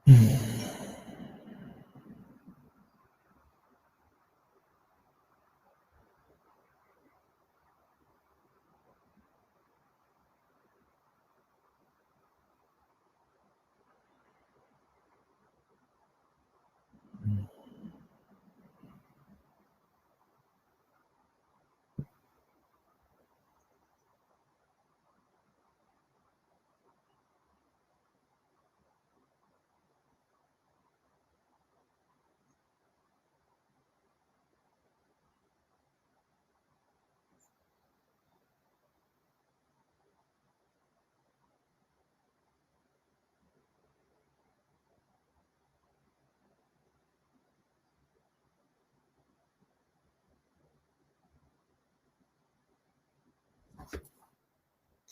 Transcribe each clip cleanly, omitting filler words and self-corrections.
Hey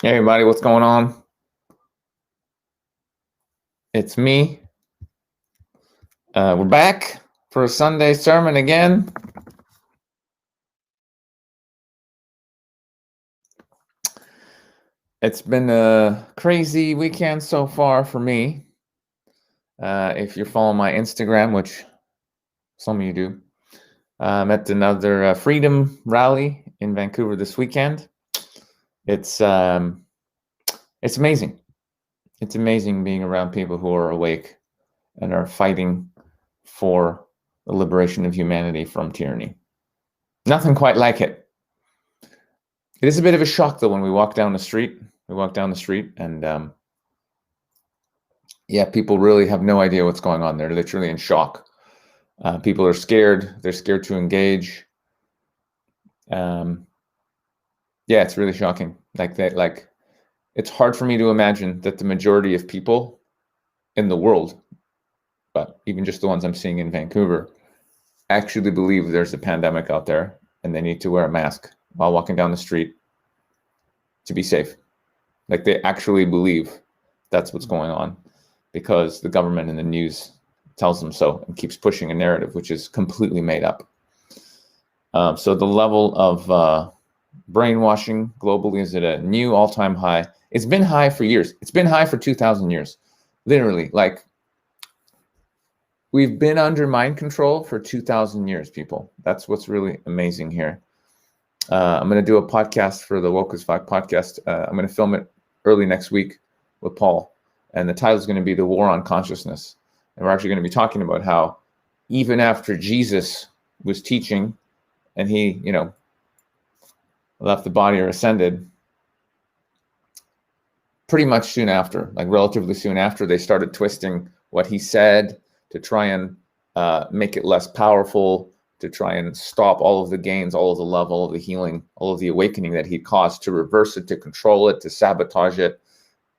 everybody, what's going on? It's me. We're back for a Sunday sermon again. It's been a crazy weekend so far for me. If you're following my Instagram, which some of you do, I'm at another freedom rally in Vancouver this weekend. It's amazing. It's amazing being around people who are awake and are fighting for the liberation of humanity from tyranny. Nothing quite like it. It is a bit of a shock, though, when we walk down the street. And yeah, people really have no idea what's going on. They're literally in shock. People are scared. They're scared to engage. Yeah, it's really shocking. Like it's hard for me to imagine that the majority of people in the world, but even just the ones I'm seeing in Vancouver, actually believe there's a pandemic out there and they need to wear a mask while walking down the street to be safe. Like they actually believe that's what's going on because the government and the news tells them so and keeps pushing a narrative which is completely made up. So the level of brainwashing globally is at a new all-time high. It's been high for years. It's been high for 2,000 years. Literally, like we've been under mind control for 2,000 years, people. That's what's really amazing here. I'm going to do a podcast for the Woke as Fuck podcast. I'm going to film it early next week with Paul. And the title is going to be The War on Consciousness. And we're actually going to be talking about how even after Jesus was teaching and he, left the body or ascended, pretty much soon after, like relatively soon after, they started twisting what he said to try and make it less powerful, to try and stop all of the gains, all of the love, all of the healing, all of the awakening that he caused, to reverse it, to control it, to sabotage it.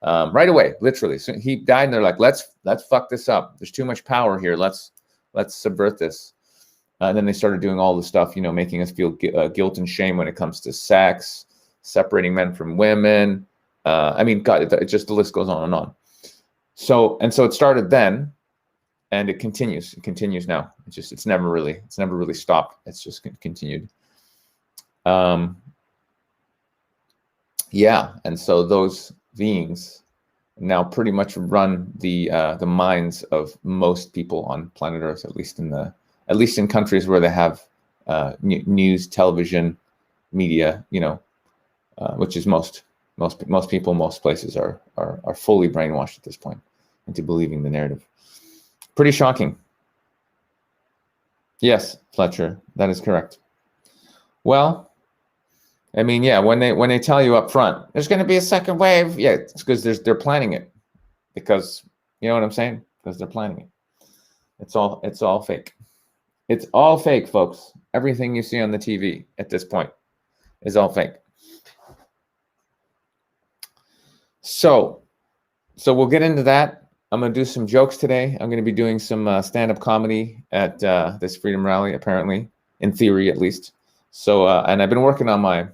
Right away, literally. So he died, and they're like, let's fuck this up. There's too much power here. Let's subvert this. And then they started doing all the stuff, making us feel guilt and shame when it comes to sex, separating men from women. God, the list goes on and on. So it started then, and it continues. It continues now. It's never really stopped. It's just continued. Yeah, and so those beings now pretty much run the minds of most people on planet Earth, at least in countries where they have news, television, media, which is most people, most places are fully brainwashed at this point into believing the narrative. Pretty shocking. Yes, Fletcher, that is correct. Well, when they tell you up front, there's going to be a second wave. Yeah, it's because they're planning it. Because you know what I'm saying? Because they're planning it. It's all fake. It's all fake, folks. Everything you see on the TV at this point is all fake. So we'll get into that. I'm going to do some jokes today. I'm going to be doing some stand-up comedy at this Freedom Rally, apparently, in theory at least. So and I've been working on my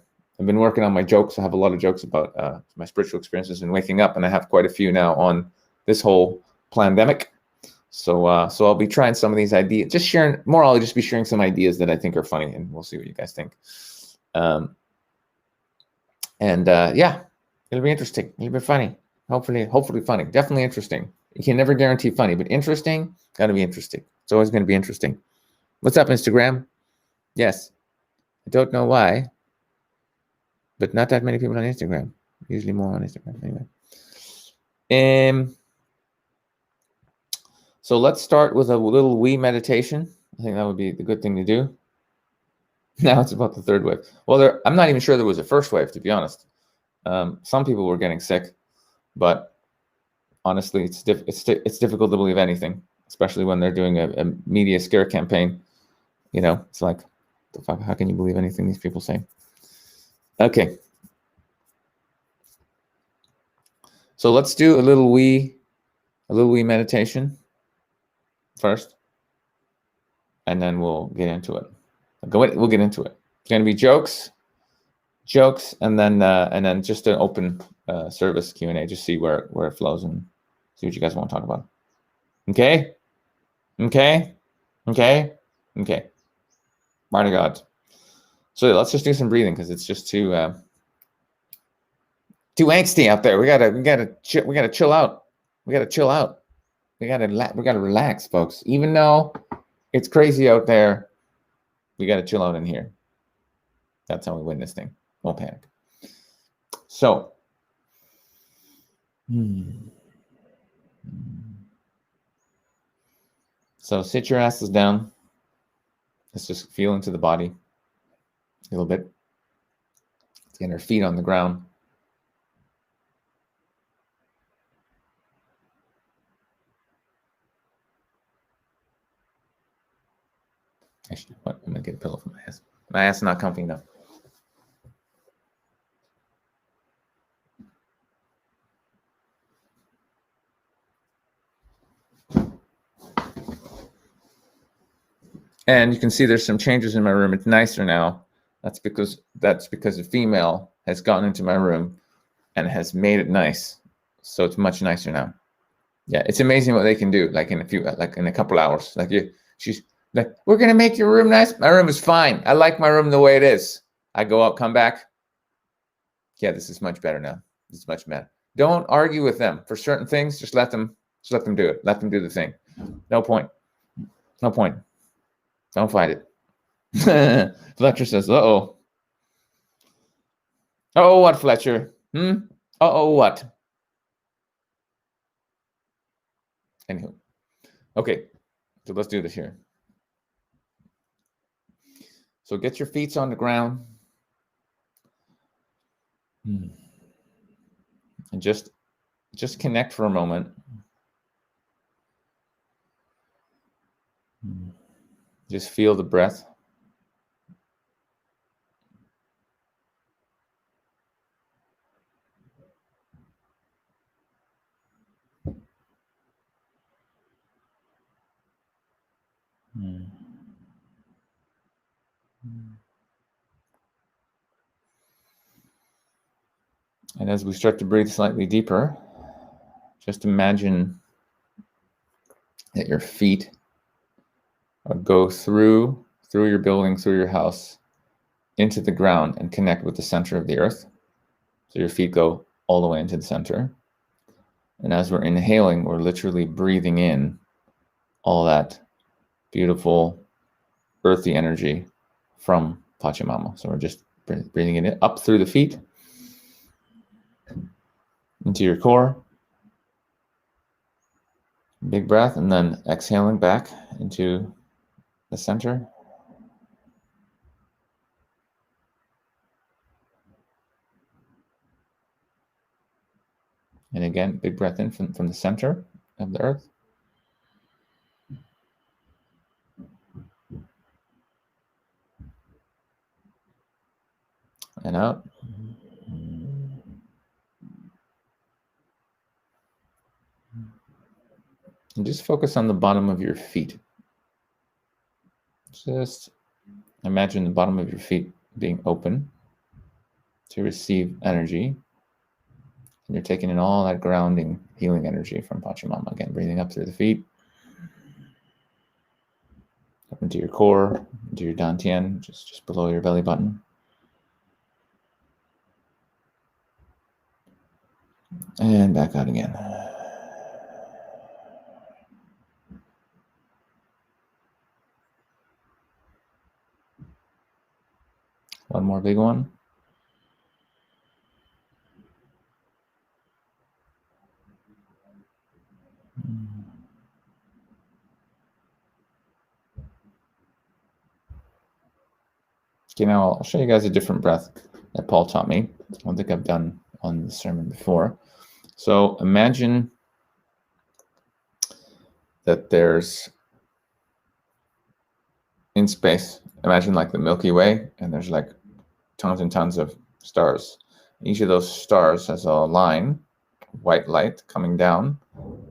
jokes. I have a lot of jokes about my spiritual experiences and waking up, and I have quite a few now on this whole pandemic. So I'll be trying some of these ideas, I'll just be sharing some ideas that I think are funny, and we'll see what you guys think. Yeah, it'll be interesting. It'll be funny. Hopefully funny. Definitely interesting. You can never guarantee funny, but interesting, gotta be interesting. It's always going to be interesting. What's up, Instagram? Yes. I don't know why, but not that many people on Instagram. Usually more on Instagram. Anyway. So let's start with a little wee meditation. I think that would be the good thing to do. Now it's about the third wave. Well, I'm not even sure there was a first wave, to be honest. Some people were getting sick, but honestly, it's difficult to believe anything, especially when they're doing a media scare campaign. You know, it's like, the fuck, how can you believe anything these people say? Okay. So let's do a little wee meditation first, and then we'll get into it. We'll get into it. It's going to be jokes, and then just an open service Q&A. Just see where it flows and see what you guys want to talk about. Okay. Mighty God. So yeah, let's just do some breathing because it's just too angsty out there. We gotta chill out. We gotta relax, folks. Even though it's crazy out there, we gotta chill out in here. That's how we win this thing. Don't panic. So, so sit your asses down. Let's just feel into the body a little bit. Let's get our feet on the ground. Actually, I'm gonna get a pillow for my ass. My ass is not comfy enough. And you can see there's some changes in my room. It's nicer now. That's because a female has gotten into my room and has made it nice. So it's much nicer now. Yeah, it's amazing what they can do. Like in a couple hours. She's like, we're gonna make your room nice. My room is fine. I like my room the way it is. I go out, come back. Yeah, this is much better now. This is much better. Don't argue with them for certain things. Just let them do it. Let them do the thing. No point. Don't fight it. Fletcher says, uh-oh. Uh-oh, what, Fletcher? Uh-oh, what? Anywho. Okay, so let's do this here. So get your feet on the ground. And just connect for a moment. Just feel the breath. And as we start to breathe slightly deeper, just imagine that your feet go through your building, through your house, into the ground and connect with the center of the earth. So your feet go all the way into the center. And as we're inhaling, we're literally breathing in all that beautiful earthy energy from Pachamama. So we're just breathing it up through the feet, into your core. Big breath, and then exhaling back into the center. And again, big breath in from the center of the earth. And out. And just focus on the bottom of your feet. Just imagine the bottom of your feet being open to receive energy. And you're taking in all that grounding, healing energy from Pachamama. Again, breathing up through the feet. Up into your core, into your dantian, just below your belly button. And back out again. One more big one. Okay, now I'll show you guys a different breath that Paul taught me. I don't think I've done on the sermon before. So imagine that there's in space, imagine like the Milky Way, and there's like tons and tons of stars. Each of those stars has a line, white light coming down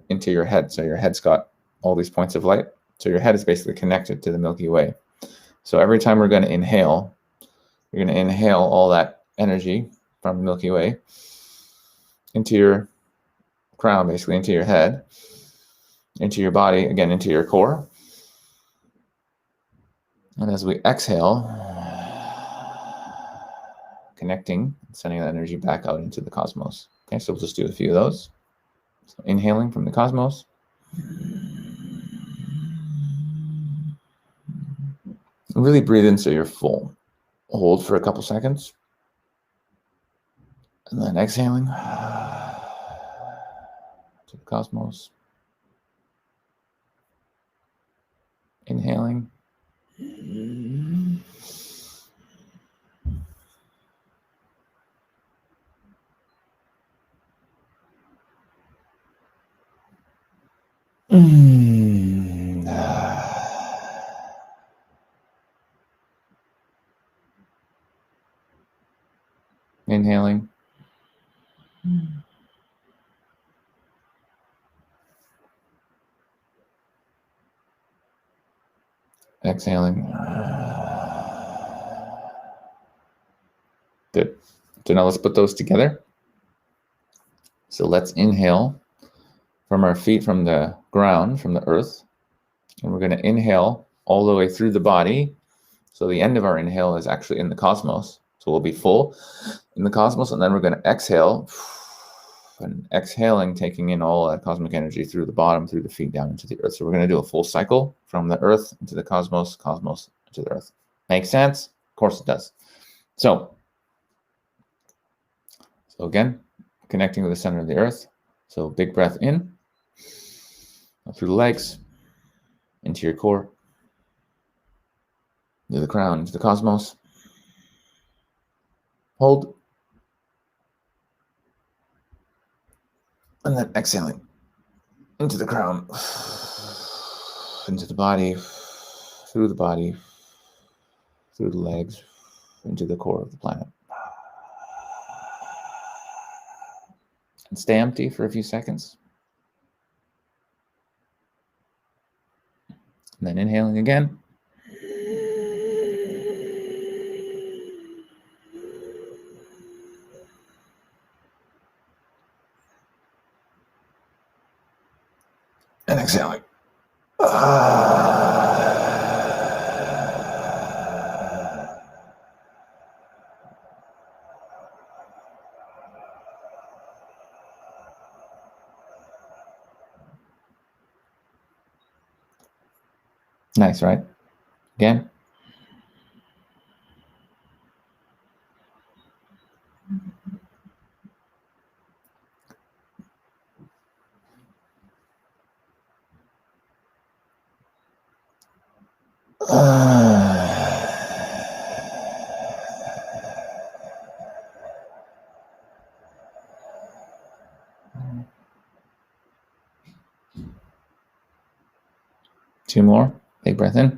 into your head. So your head's got all these points of light. So your head is basically connected to the Milky Way. So every time we're going to inhale, you're going to inhale all that energy from the Milky Way into your crown, basically into your head, into your body, again, into your core. And as we exhale, connecting, sending that energy back out into the cosmos. Okay, so we'll just do a few of those. So inhaling from the cosmos. Really breathe in so you're full. Hold for a couple seconds. And then exhaling to the cosmos. Inhaling. Inhaling. Exhaling. Good. So now let's put those together. So let's inhale from our feet, from the ground, from the earth. And we're going to inhale all the way through the body. So the end of our inhale is actually in the cosmos. So we'll be full in the cosmos, and then we're going to exhale. And exhaling, taking in all that cosmic energy through the bottom, through the feet, down into the earth. So we're going to do a full cycle from the earth into the cosmos, cosmos into the earth. Make sense? Of course it does. So again, connecting with the center of the earth. So big breath in, through the legs, into your core, to the crown, into the cosmos. Hold. And then exhaling into the crown, into the body, through the legs, into the core of the planet. And stay empty for a few seconds. And then inhaling again. And exhaling. Nice, right? Again. Two more. Big breath in.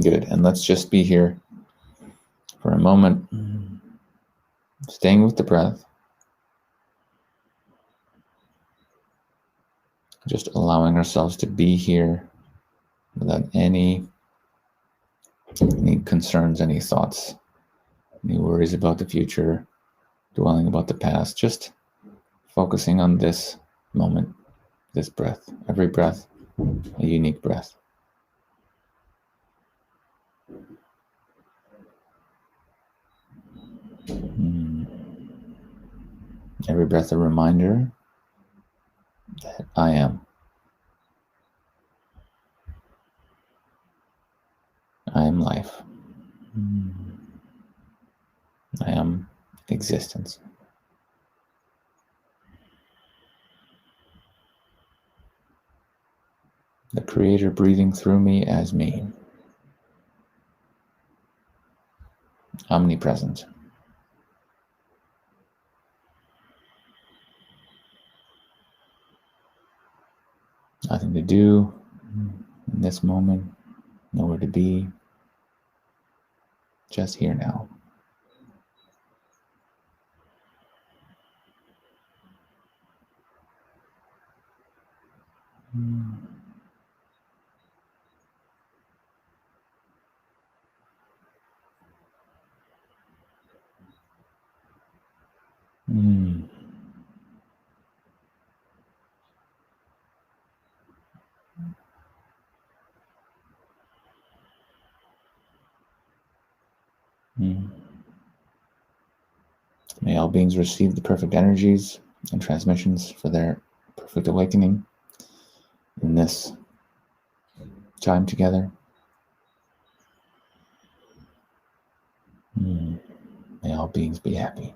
Good. And let's just be here for a moment, staying with the breath, just allowing ourselves to be here without any concerns, any thoughts, any worries about the future, dwelling about the past, just focusing on this moment, this breath, every breath, a unique breath. Every breath a reminder that I am. I am life. I am existence. The Creator breathing through me as me. Omnipresent. Nothing to do in this moment, nowhere to be, just here now. May all beings receive the perfect energies and transmissions for their perfect awakening in this time together. May all beings be happy.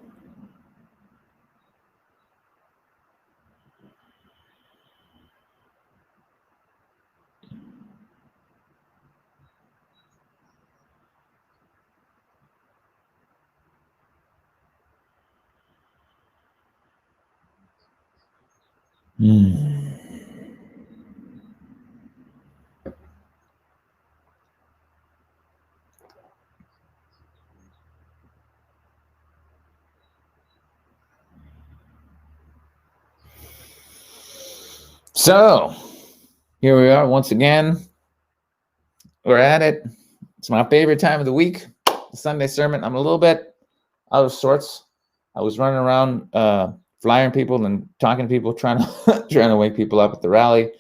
So, here we are once again. We're at it. It's my favorite time of the week, the Sunday sermon. I'm a little bit out of sorts. I was running around flyering people and talking to people, trying to wake people up at the rally.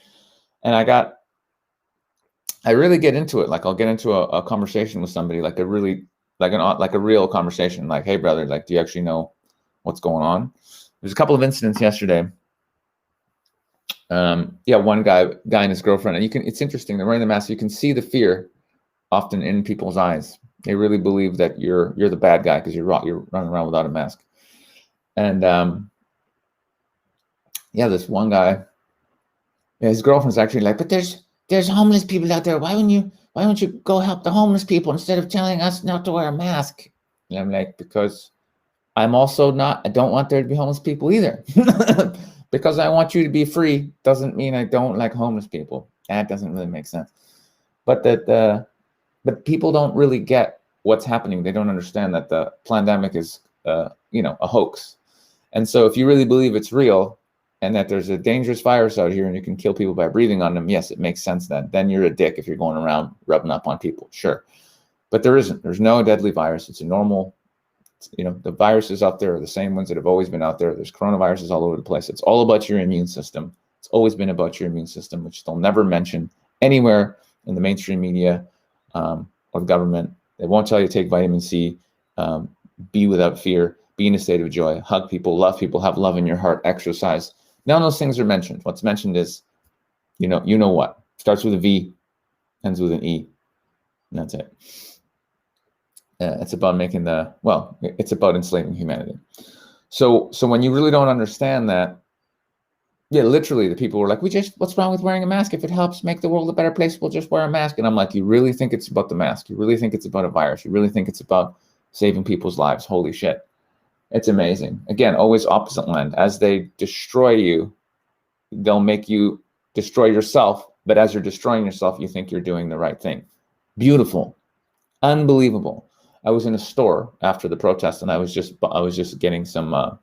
And I really get into it. Like I'll get into a conversation with somebody, like a real conversation. Like, hey brother, like, do you actually know what's going on? There's a couple of incidents yesterday. One guy and his girlfriend, and it's interesting. They're wearing the mask. You can see the fear often in people's eyes. They really believe that you're the bad guy because you're running around without a mask. And this one guy, his girlfriend's actually like, but there's homeless people out there. Why don't you go help the homeless people instead of telling us not to wear a mask? And I'm like, because I don't want there to be homeless people either. Because I want you to be free doesn't mean I don't like homeless people. That doesn't really make sense. But but people don't really get what's happening. They don't understand that the pandemic is a hoax. And so if you really believe it's real and that there's a dangerous virus out here and you can kill people by breathing on them, yes, it makes sense then. Then you're a dick if you're going around rubbing up on people, sure. But there isn't. There's no deadly virus. It's a normal, the viruses out there are the same ones that have always been out there. There's coronaviruses all over the place. It's all about your immune system. It's always been about your immune system, which they'll never mention anywhere in the mainstream media or the government. They won't tell you to take vitamin C, be without fear, be in a state of joy, hug people, have love in your heart, exercise. None of those things are mentioned. What's mentioned is, you know what? Starts with a V, ends with an E, and that's it. It's about it's about enslaving humanity. So when you really don't understand that, literally the people were like, what's wrong with wearing a mask? If it helps make the world a better place, we'll just wear a mask. And I'm like, you really think it's about the mask? You really think it's about a virus? You really think it's about saving people's lives? Holy shit. It's amazing. Again, always opposite land. As they destroy you, they'll make you destroy yourself. But as you're destroying yourself, you think you're doing the right thing. Beautiful. Unbelievable. I was in a store after the protest, and I was just getting some,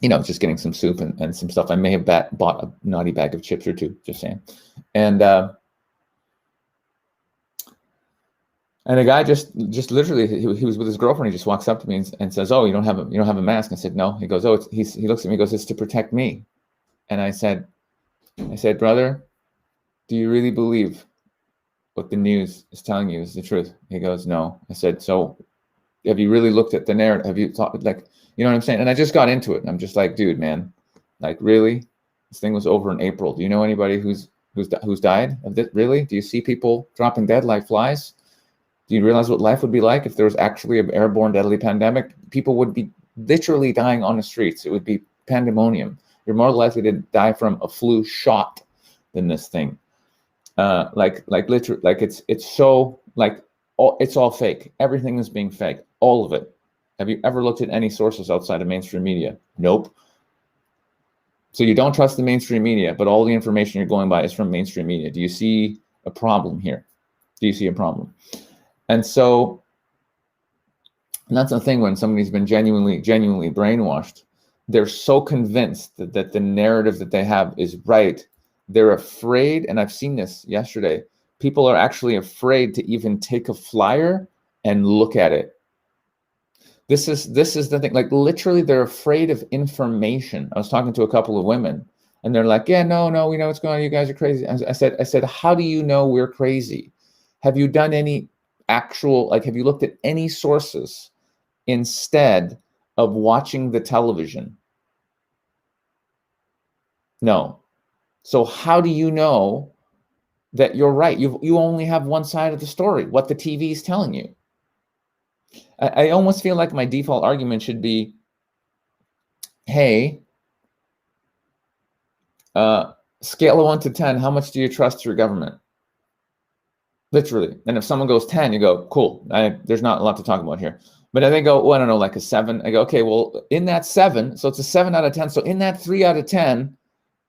just getting some soup and some stuff. I may have bought a naughty bag of chips or two, just saying. And a guy just literally, he was with his girlfriend. He just walks up to me and says, "Oh, you don't have a mask?" I said, "No." He goes, "Oh, he looks at me, he goes, "It's to protect me." And I said, "Brother, do you really believe what the news is telling you is the truth?" He goes, "No." I said, "So have you really looked at the narrative? Have you thought, like, you know what I'm saying?" And I just got into it. I'm just like, dude, man, like, really? This thing was over in April. Do you know anybody who's died of this? Really? Do you see people dropping dead like flies? Do you realize what life would be like if there was actually an airborne deadly pandemic? People would be literally dying on the streets. It would be pandemonium. You're more likely to die from a flu shot than this thing. Literally, like it's so, like, it's all fake. Everything is being fake. All of it. Have you ever looked at any sources outside of mainstream media? Nope. So you don't trust the mainstream media, but all the information you're going by is from mainstream media. Do you see a problem here? Do you see a problem? And so, and that's the thing, when somebody's been genuinely brainwashed, they're so convinced that the narrative that they have is right. They're afraid, and I've seen this yesterday, people are actually afraid to even take a flyer and look at it. This is the thing, like, literally they're afraid of information. I was talking to a couple of women, and they're like, "Yeah, no, we know what's going on. You guys are crazy." I said, "How do you know we're crazy? Have you done any actual, like, have you looked at any sources instead of watching the television?" No. So how do you know that you're right? You only have one side of the story, what the TV is telling you. I almost feel like my default argument should be, hey, scale of 1 to 10, how much do you trust your government? Literally. And if someone goes 10, you go, cool. There's not a lot to talk about here. But if they go, well, I don't know, like a 7, I go, okay, well, in that 7, so it's a 7 out of 10. So in that 3 out of 10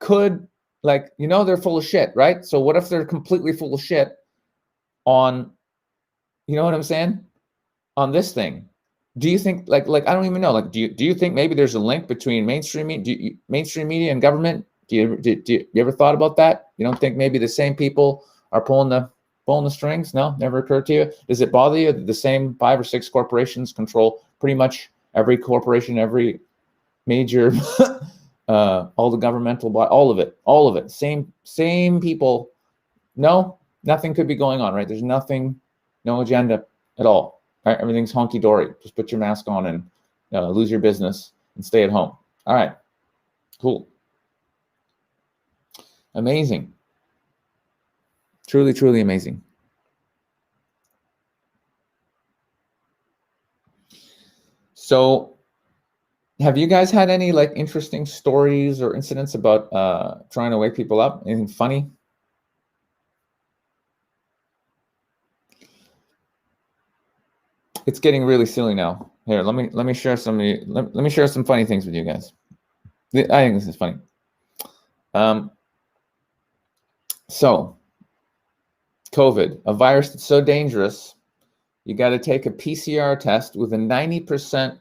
could, like, they're full of shit, right? So what if they're completely full of shit on, you know what I'm saying? On this thing. Do you think, like I don't even know, like, do you think maybe there's a link between mainstream media and government? Do you ever thought about that? You don't think maybe the same people are pulling the strings? No, never occurred to you? Does it bother you that the same 5 or 6 corporations control pretty much every corporation, every major, all the governmental, all of it, same people? No, nothing could be going on, right? There's nothing, no agenda at all. Right? Everything's honky-dory. Just put your mask on and lose your business and stay at home. All right, cool. Amazing. Truly, truly amazing. So have you guys had any, like, interesting stories or incidents about trying to wake people up? Anything funny? It's getting really silly now. Here, let me share some let me share some funny things with you guys. I think this is funny. So COVID, a virus that's so dangerous, you got to take a PCR test with a 90%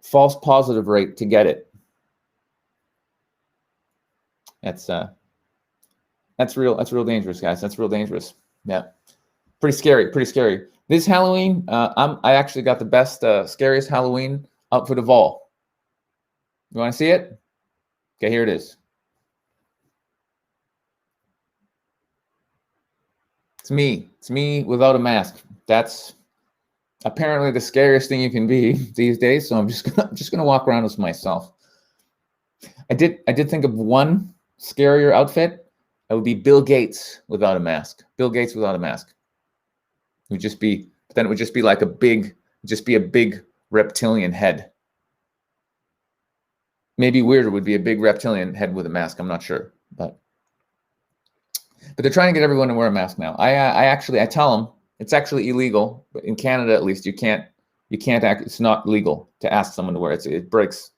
false positive rate to get it. That's real dangerous, guys. That's real dangerous. Yeah, pretty scary. This Halloween, I actually got the best, scariest Halloween outfit of all. You want to see it? Okay, here it is. It's me without a mask. That's apparently the scariest thing you can be these days. So I'm just gonna walk around as myself. I did think of one scarier outfit. It would be Bill Gates without a mask. Bill Gates without a mask. It would just be, but then it would just be like a big reptilian head. Maybe weirder would be a big reptilian head with a mask. I'm not sure, but they're trying to get everyone to wear a mask now. I tell them it's actually illegal, but in Canada at least you can't act. It's not legal to ask someone to wear it. It breaks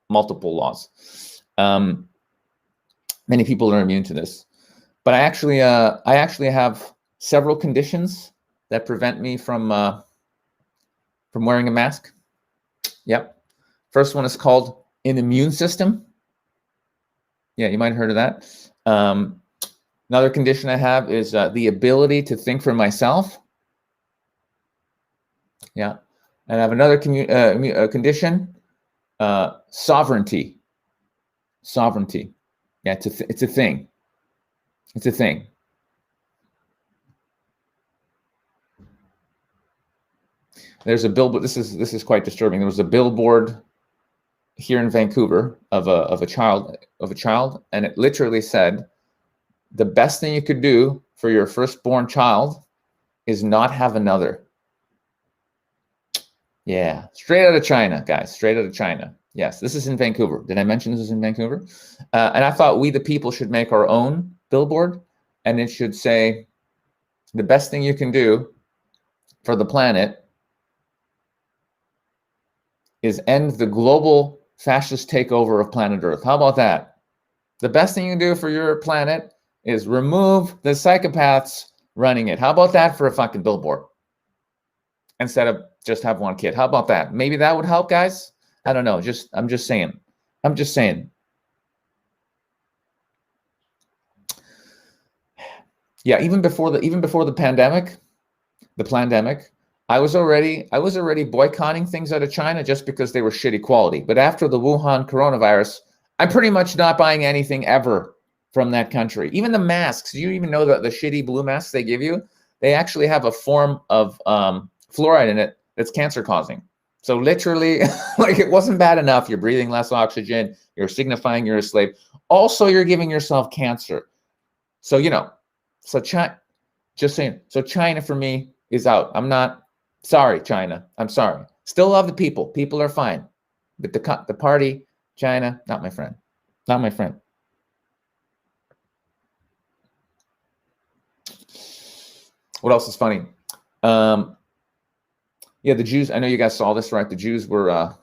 multiple laws. Many people are immune to this, but I actually have several conditions that prevent me from wearing a mask. Yep. First one is called an immune system. Yeah, you might have heard of that. Another condition I have is the ability to think for myself. Yeah. And I have another condition, sovereignty. Sovereignty. Yeah, it's a thing. It's a thing. There's a billboard. This is quite disturbing. There was a billboard here in Vancouver of a child, and it literally said, the best thing you could do for your firstborn child is not have another. Yeah, straight out of China, guys, straight out of China. Yes, this is in Vancouver. Did I mention this is in Vancouver? And I thought we, the people, should make our own billboard, and it should say, the best thing you can do for the planet is end the global fascist takeover of planet Earth. How about that? The best thing you can do for your planet is remove the psychopaths running it. How about that for a fucking billboard? Instead of just have one kid. How about that? Maybe that would help, guys. I don't know. I'm just saying. I'm just saying. Yeah, even before the pandemic, I was already boycotting things out of China just because they were shitty quality. But after the Wuhan coronavirus, I'm pretty much not buying anything ever from that country. Even the masks. Do you even know that the shitty blue masks they give you, they actually have a form of fluoride in it that's cancer causing. So literally, like, it wasn't bad enough. You're breathing less oxygen. You're signifying you're a slave. Also, you're giving yourself cancer. So, so China, just saying. So China for me is out. I'm not sorry, China. I'm sorry. Still love the people. People are fine. But the party, China, not my friend. Not my friend. What else is funny? Yeah, the Jews. I know you guys saw this, right? The Jews were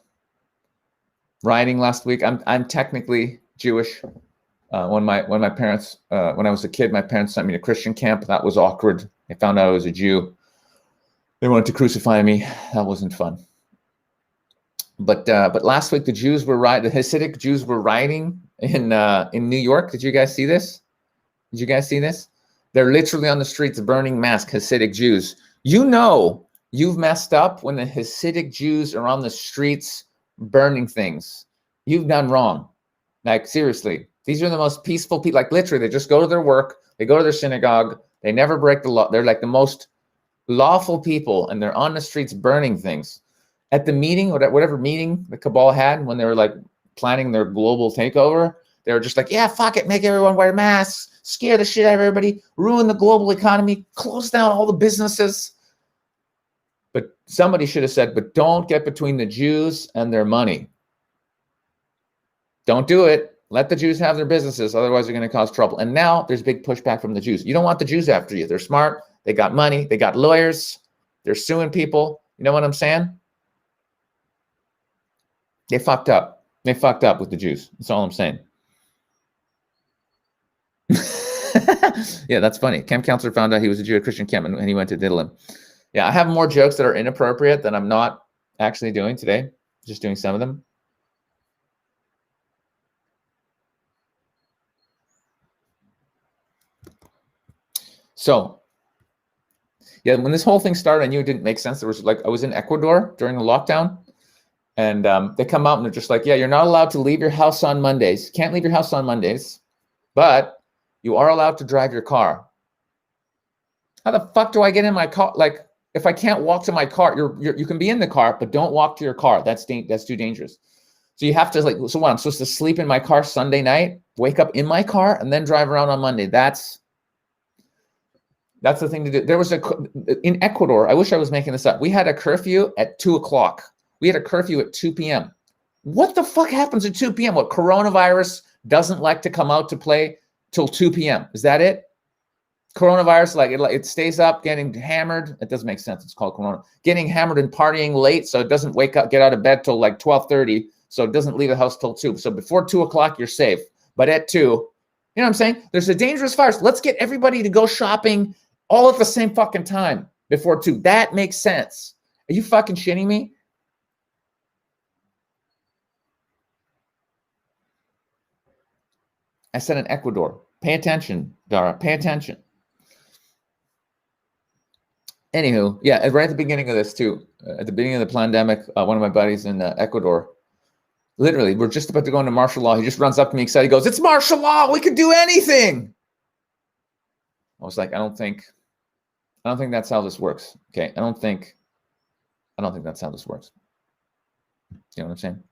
rioting last week. I'm technically Jewish. When my parents, when I was a kid, my parents sent me to Christian camp. That was awkward. They found out I was a Jew. They wanted to crucify me. That wasn't fun. But last week the Hasidic Jews were rioting in New York. Did you guys see this? Did you guys see this? They're literally on the streets burning masks, Hasidic Jews. You've messed up when the Hasidic Jews are on the streets burning things. You've done wrong. Like, seriously. These are the most peaceful people. Like, literally, they just go to their work. They go to their synagogue. They never break the law. They're like the most lawful people, and they're on the streets burning things. At the meeting, whatever meeting the cabal had when they were like planning their global takeover, they were just like, yeah, fuck it, make everyone wear masks, scare the shit out of everybody, ruin the global economy, close down all the businesses. But somebody should have said, but don't get between the Jews and their money. Don't do it. Let the Jews have their businesses. Otherwise, they're going to cause trouble. And now there's big pushback from the Jews. You don't want the Jews after you. They're smart. They got money. They got lawyers. They're suing people. You know what I'm saying? They fucked up. They fucked up with the Jews. That's all I'm saying. Yeah, that's funny. Camp counselor found out he was a Jew at Christian camp, and he went to diddle him. Yeah, I have more jokes that are inappropriate than I'm not actually doing today. Just doing some of them. So, yeah, when this whole thing started, I knew it didn't make sense. There was like, I was in Ecuador during the lockdown, and they come out and they're just like, yeah, you're not allowed to leave your house on Mondays. Can't leave your house on Mondays, but you are allowed to drive your car. How the fuck do I get in my car? Like, if I can't walk to my car, you can be in the car, but don't walk to your car. That's too dangerous. So you have to, like, so what? I'm supposed to sleep in my car Sunday night, wake up in my car, and then drive around on Monday. That's the thing to do. There was in Ecuador, I wish I was making this up. We had a curfew at 2:00. We had a curfew at 2 p.m. What the fuck happens at 2 p.m.? What, coronavirus doesn't like to come out to play till 2 p.m. Is that it? Coronavirus, like it stays up getting hammered. It doesn't make sense. It's called corona. Getting hammered and partying late, so it doesn't get out of bed till like 12:30. So it doesn't leave the house till 2. So before 2:00, you're safe. But at 2, you know what I'm saying? There's a dangerous virus. Let's get everybody to go shopping all at the same fucking time. before 2. That makes sense. Are you fucking shitting me? I said in Ecuador. Pay attention, Dara. Pay attention. Anywho, yeah, right at the beginning of this too, at the beginning of the pandemic, one of my buddies in Ecuador, literally, we're just about to go into martial law. He just runs up to me excited. He goes, "It's martial law. We could do anything." I was like, I don't think that's how this works. Okay, I don't think that's how this works. You know what I'm saying?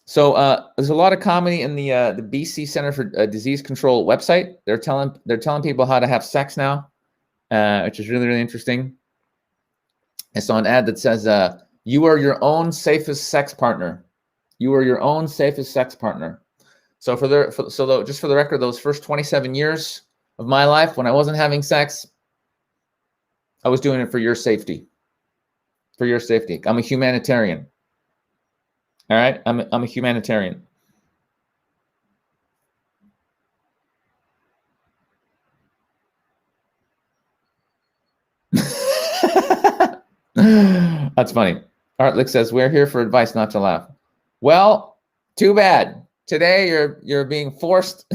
So there's a lot of comedy in the BC Center for Disease Control website. They're telling people how to have sex now, which is really, really interesting. I saw an ad that says, "You are your own safest sex partner. You are your own safest sex partner." So just for the record, those first 27 years of my life when I wasn't having sex, I was doing it for your safety. For your safety. I'm a humanitarian. All right, I'm a humanitarian. That's funny. Artlick says, "We're here for advice, not to laugh." Well, too bad. Today you're being forced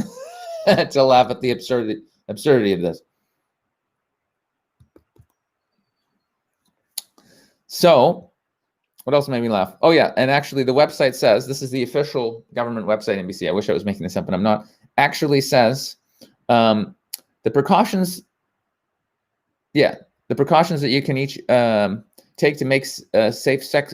to laugh at the absurdity of this. So, what else made me laugh? Oh yeah, and actually the website says, this is the official government website in BC. I wish I was making this up, but I'm not. Actually says the precautions. Yeah, the precautions that you can each take to make safe sex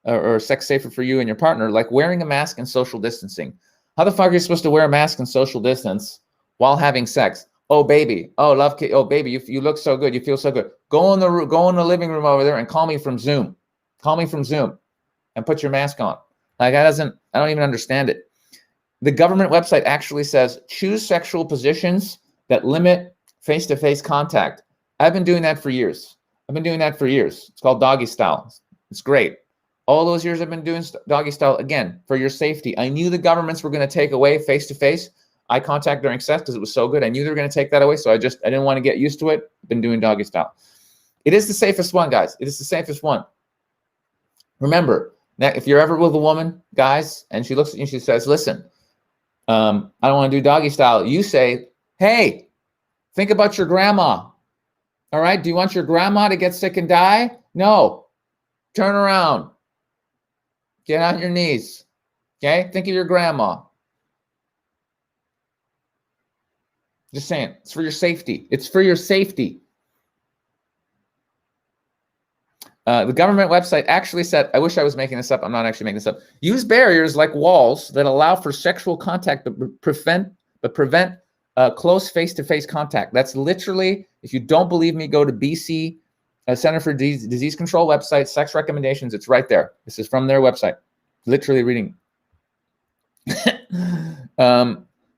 or sex safer for you and your partner, like wearing a mask and social distancing. How the fuck are you supposed to wear a mask and social distance while having sex? Oh baby, oh love, oh baby, you look so good, you feel so good. Go in the living room over there and call me from Zoom. Call me from Zoom, and put your mask on. Like I don't even understand it. The government website actually says choose sexual positions that limit face-to-face contact. I've been doing that for years. It's called doggy style. It's great. All those years I've been doing doggy style, again, for your safety. I knew the governments were going to take away face-to-face eye contact during sex because it was so good. I knew they were going to take that away, so I didn't want to get used to it. I've been doing doggy style. It is the safest one, guys. It is the safest one. Remember, that if you're ever with a woman, guys, and she looks at you and she says, "Listen, I don't want to do doggy style," you say, "Hey, think about your grandma. All right, do you want your grandma to get sick and die? No. Turn around. Get on your knees. Okay? Think of your grandma." Just saying. It's for your safety. It's for your safety. The government website actually said, I wish I was making this up. I'm not actually making this up. Use barriers like walls that allow for sexual contact but prevent close face-to-face contact. That's literally, if you don't believe me, go to BC Center for Disease Control website, sex recommendations. It's right there. This is from their website. Literally reading.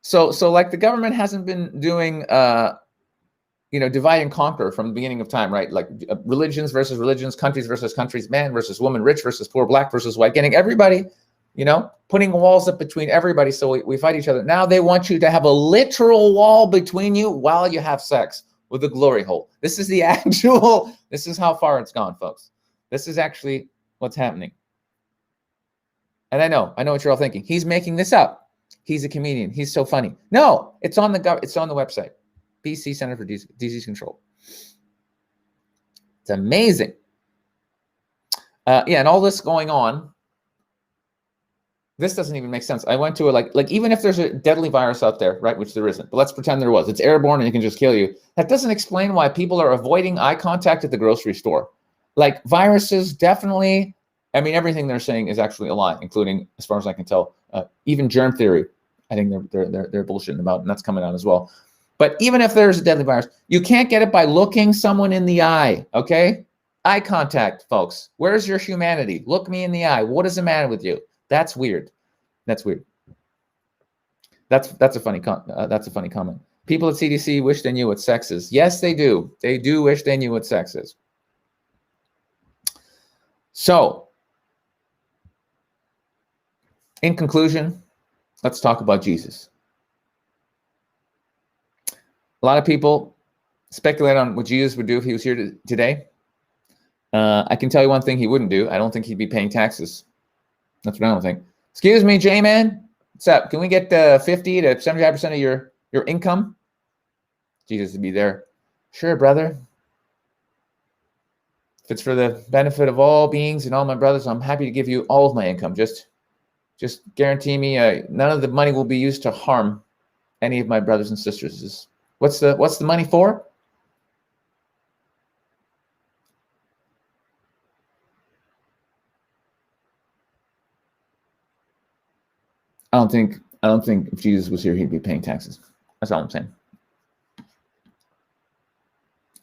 So like the government hasn't been doing, divide and conquer from the beginning of time, right? Like religions versus religions, countries versus countries, man versus woman, rich versus poor, black versus white, getting everybody, putting walls up between everybody so we fight each other. Now they want you to have a literal wall between you while you have sex with a glory hole. This is this is how far it's gone, folks. This is actually what's happening. And I know what you're all thinking. He's making this up. He's a comedian. He's so funny. No, it's on the website. BC Center for Disease Control. It's amazing. And all this going on, this doesn't even make sense. I went to like even if there's a deadly virus out there, right, which there isn't, but let's pretend there was. It's airborne and it can just kill you. That doesn't explain why people are avoiding eye contact at the grocery store. Like viruses, definitely. I mean, everything they're saying is actually a lie, including, as far as I can tell, even germ theory. I think they're bullshitting about, and that's coming out as well. But even if there's a deadly virus, you can't get it by looking someone in the eye, okay? Eye contact, folks. Where's your humanity? Look me in the eye. What is the matter with you? That's weird. That's weird. That's a funny comment. People at CDC wish they knew what sex is. Yes, they do. They do wish they knew what sex is. So, in conclusion, let's talk about Jesus. A lot of people speculate on what Jesus would do if he was here today. I can tell you one thing he wouldn't do. I don't think he'd be paying taxes. That's what I don't think. Excuse me, J-Man. What's up? Can we get 50 to 75% of your income? Jesus would be there. Sure, brother. If it's for the benefit of all beings and all my brothers, I'm happy to give you all of my income. Just guarantee me none of the money will be used to harm any of my brothers and sisters. What's the money for? I don't think if Jesus was here, he'd be paying taxes. That's all I'm saying.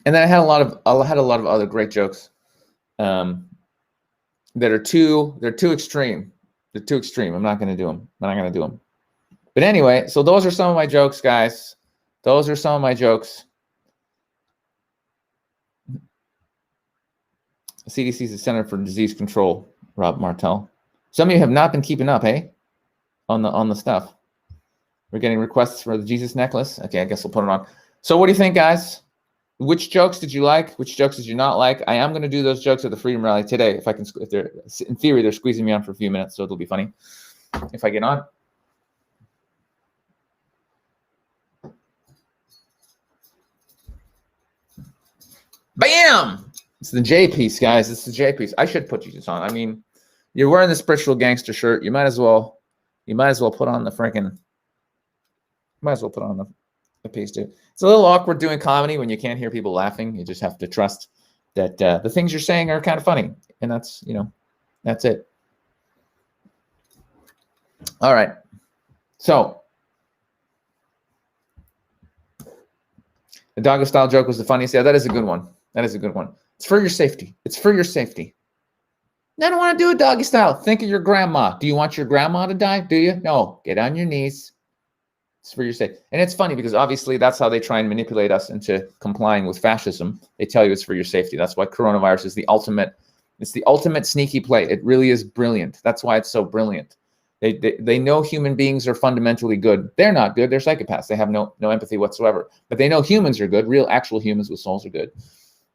And then I had a lot of other great jokes that are too extreme. They're too extreme. I'm not going to do them. But anyway, so those are some of my jokes, guys. Those are some of my jokes. CDC is the Center for Disease Control, Rob Martel. Some of you have not been keeping up, hey? On the stuff. We're getting requests for the Jesus necklace. Okay, I guess we'll put it on. So what do you think, guys? Which jokes did you like? Which jokes did you not like? I am going to do those jokes at the Freedom Rally today. If they're in theory, they're squeezing me on for a few minutes, so it'll be funny if I get on. Bam! It's the J piece, guys. It's the J piece. I should put Jesus on. I mean, you're wearing the spiritual gangster shirt. You might as well put on the freaking. Might as well put on the piece too. It's a little awkward doing comedy when you can't hear people laughing. You just have to trust that the things you're saying are kind of funny, and that's it. All right. So the doggo style joke was the funniest. Yeah, that is a good one. It's for your safety. I don't want to do a doggy style. Think of your grandma. Do you want your grandma to die? Do you? No. Get on your knees. It's for your safety. And it's funny because obviously that's how they try and manipulate us into complying with fascism. They tell you it's for your safety. That's why coronavirus is the ultimate. It's the ultimate sneaky play. It really is brilliant. That's why it's so brilliant. They know human beings are fundamentally good. They're not good. They're psychopaths. They have no empathy whatsoever. But they know humans are good. Real, actual humans with souls are good.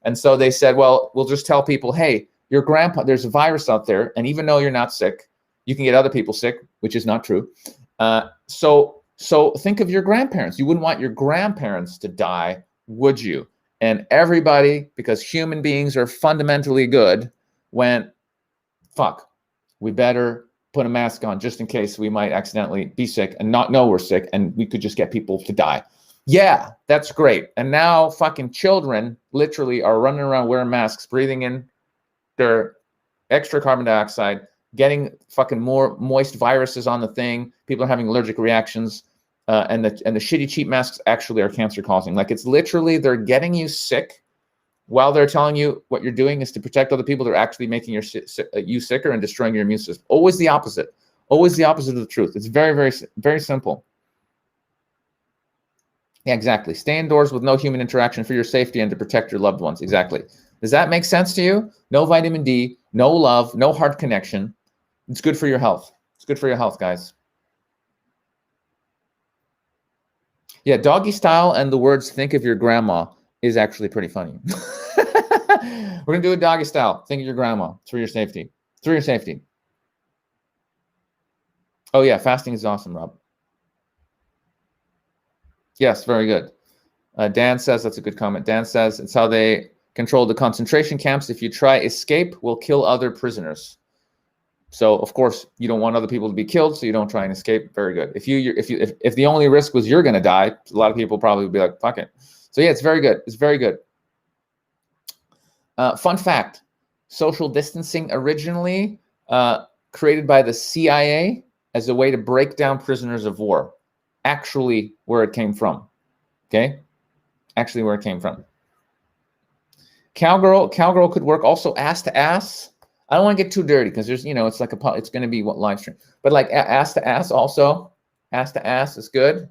And so they said, well, we'll just tell people, hey, your grandpa, there's a virus out there, and even though you're not sick, you can get other people sick, which is not true. So think of your grandparents. You wouldn't want your grandparents to die, would you? And everybody, because human beings are fundamentally good, went, fuck, we better put a mask on just in case we might accidentally be sick and not know we're sick, and we could just get people to die. Yeah, that's great. And now fucking children literally are running around wearing masks, breathing in their extra carbon dioxide, getting fucking more moist viruses on the thing. People are having allergic reactions, and the shitty cheap masks actually are cancer causing. Like, it's literally they're getting you sick while they're telling you what you're doing is to protect other people. They're actually making you sicker and destroying your immune system. Always the opposite. Always the opposite of the truth. It's very, very, very simple. Yeah, exactly. Stay indoors with no human interaction for your safety and to protect your loved ones. Exactly. Does that make sense to you? No vitamin D, no love, no heart connection. It's good for your health. It's good for your health, guys. Yeah, doggy style and the words "think of your grandma" is actually pretty funny. We're going to do a doggy style. Think of your grandma. It's for your safety. It's for your safety. Oh, yeah, fasting is awesome, Rob. Yes, very good. Dan says, that's a good comment. Dan says, it's how they control the concentration camps. If you try escape, will kill other prisoners. So, of course, you don't want other people to be killed, so you don't try and escape. Very good. If the only risk was you're going to die, a lot of people probably would be like, fuck it. So, yeah, it's very good. It's very good. Fun fact, social distancing originally created by the CIA as a way to break down prisoners of war. Actually where it came from. Okay? Actually where it came from. Cowgirl could work also ass to ass. I don't want to get too dirty because there's, it's like it's going to be what live stream. But like ass to ass also. Ass to ass is good.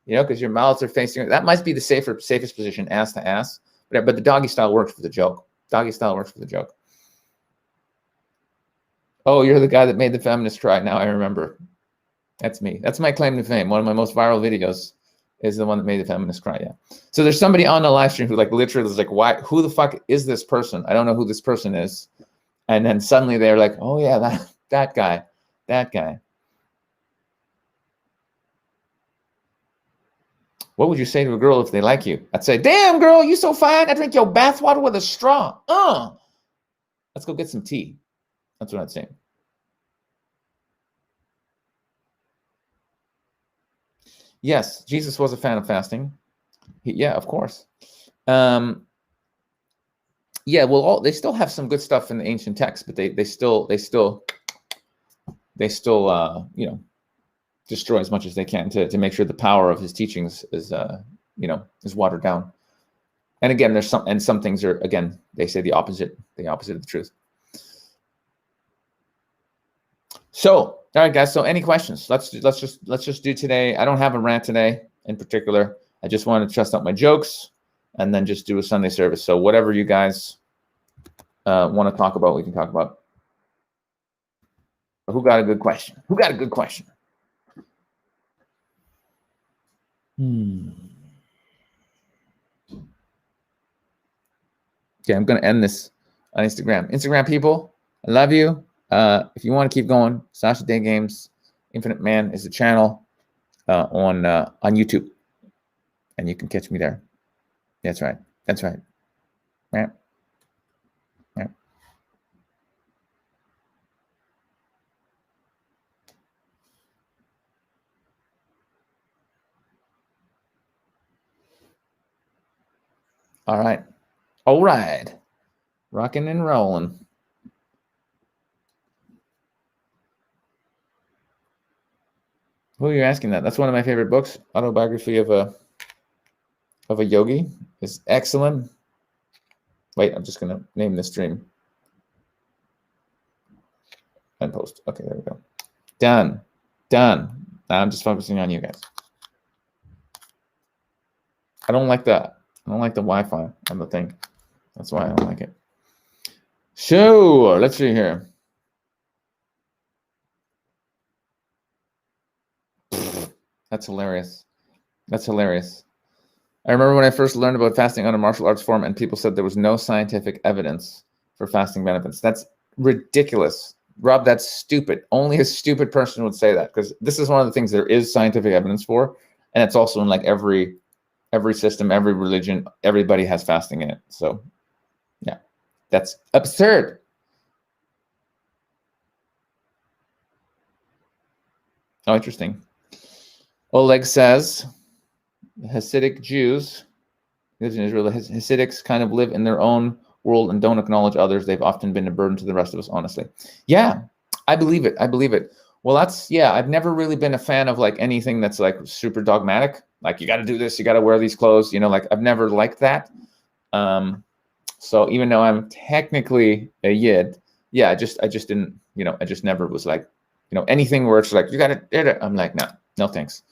Because your mouths are facing, that might be the safest position, ass to ass. But the doggy style works for the joke. Doggy style works for the joke. Oh, you're the guy that made the feminist cry. Now I remember. That's me. That's my claim to fame. One of my most viral videos is the one that made the feminists cry. Yeah. So there's somebody on the live stream who like literally was like, why, who the fuck is this person? I don't know who this person is. And then suddenly they're like, oh yeah, that guy. What would you say to a girl if they like you? I'd say, damn girl, you so fine. I drink your bathwater with a straw. Let's go get some tea. That's what I'd say. Yes, Jesus was a fan of fasting. Yeah, of course. Yeah, well, they still have some good stuff in the ancient texts, but they still you know, destroy as much as they can to make sure the power of his teachings is you know, is watered down. And again, there's some things are, again, they say the opposite of the truth. So, all right, guys. So, any questions? Let's just do today. I don't have a rant today in particular. I just want to test out my jokes and then just do a Sunday service. So, whatever you guys want to talk about, we can talk about. Who got a good question? Who got a good question? Okay, I'm going to end this on Instagram. Instagram people, I love you. If you want to keep going, Sasha Day Games, Infinite Man is the channel on YouTube, and you can catch me there. That's right. That's right. Yeah. Yeah. All right. All right. Rocking and rolling. Who are you asking that? That's one of my favorite books. Autobiography of a Yogi is excellent. Wait, I'm just gonna name this stream and post. Okay, there we go. Done. Now I'm just focusing on you guys. I don't like that. I don't like the Wi-Fi on the thing. That's why I don't like it. So let's see here. That's hilarious. That's hilarious. I remember when I first learned about fasting on a martial arts form and people said there was no scientific evidence for fasting benefits. That's ridiculous. Rob, that's stupid. Only a stupid person would say that, because this is one of the things there is scientific evidence for. And it's also in like every system, every religion, everybody has fasting in it. So yeah, that's absurd. Oh, interesting. Oleg says Hasidic Jews, lives in Israel, the Hasidics kind of live in their own world and don't acknowledge others. They've often been a burden to the rest of us, honestly. Yeah, I believe it. Well, I've never really been a fan of like anything that's like super dogmatic. Like you got to do this, you got to wear these clothes, you know, like I've never liked that. So even though I'm technically a Yid, yeah, I just didn't, you know, I just never was like, you know, anything where it's like, you got to, I'm like, no, thanks.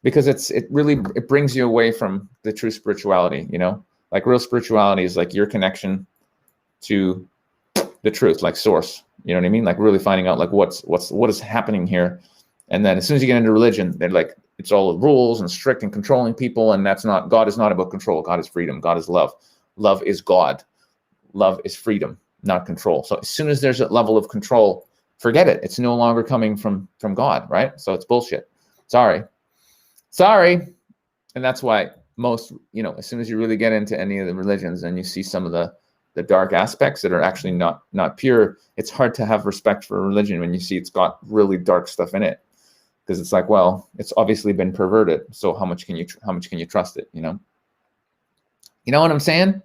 Because it brings you away from the true spirituality, you know, like real spirituality is like your connection to the truth, like source, you know what I mean? Like really finding out like what is happening here. And then as soon as you get into religion, they're like, it's all rules and strict and controlling people. And God is not about control. God is freedom. God is love. Love is God. Love is freedom, not control. So as soon as there's a level of control, forget it. It's no longer coming from God, right? So it's bullshit. Sorry. And that's why most, you know, as soon as you really get into any of the religions and you see some of the dark aspects that are actually not pure, it's hard to have respect for a religion when you see it's got really dark stuff in it, because it's like, well, it's obviously been perverted. So how much can you trust it? You know what I'm saying?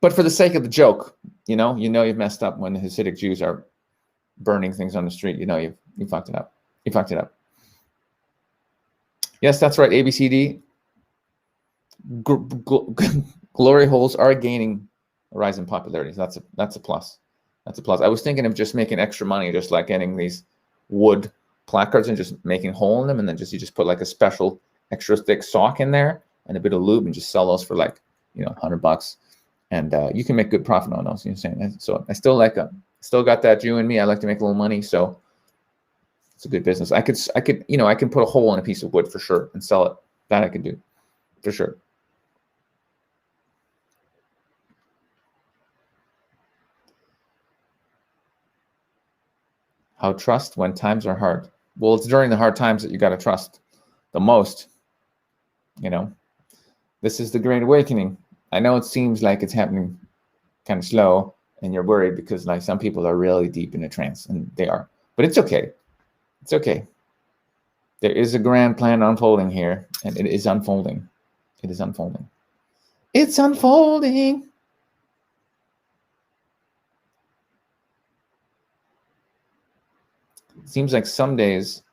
But for the sake of the joke, you know you've messed up when the Hasidic Jews are burning things on the street. You know you fucked it up. You fucked it up. Yes, that's right. ABCD. Glory holes are gaining a rise in popularity. So that's a plus. That's a plus. I was thinking of just making extra money, just like getting these wood placards and just making a hole in them, and then you just put like a special extra thick sock in there and a bit of lube, and just sell those for like, you know, $100, and you can make good profit on those. You know what I'm saying? So I still like them. Still got that Jew in me. I like to make a little money, so it's a good business. I could, you know, I can put a hole in a piece of wood for sure and sell it, That I could do, for sure. How trust when times are hard? Well, it's during the hard times that you got to trust the most. This is the Great Awakening. I know it seems like it's happening kind of slow, and you're worried because like some people are really deep in a trance, and they are. But it's okay. It's okay. There is a grand plan unfolding here, and it is unfolding. It is unfolding. It's unfolding. It seems like some days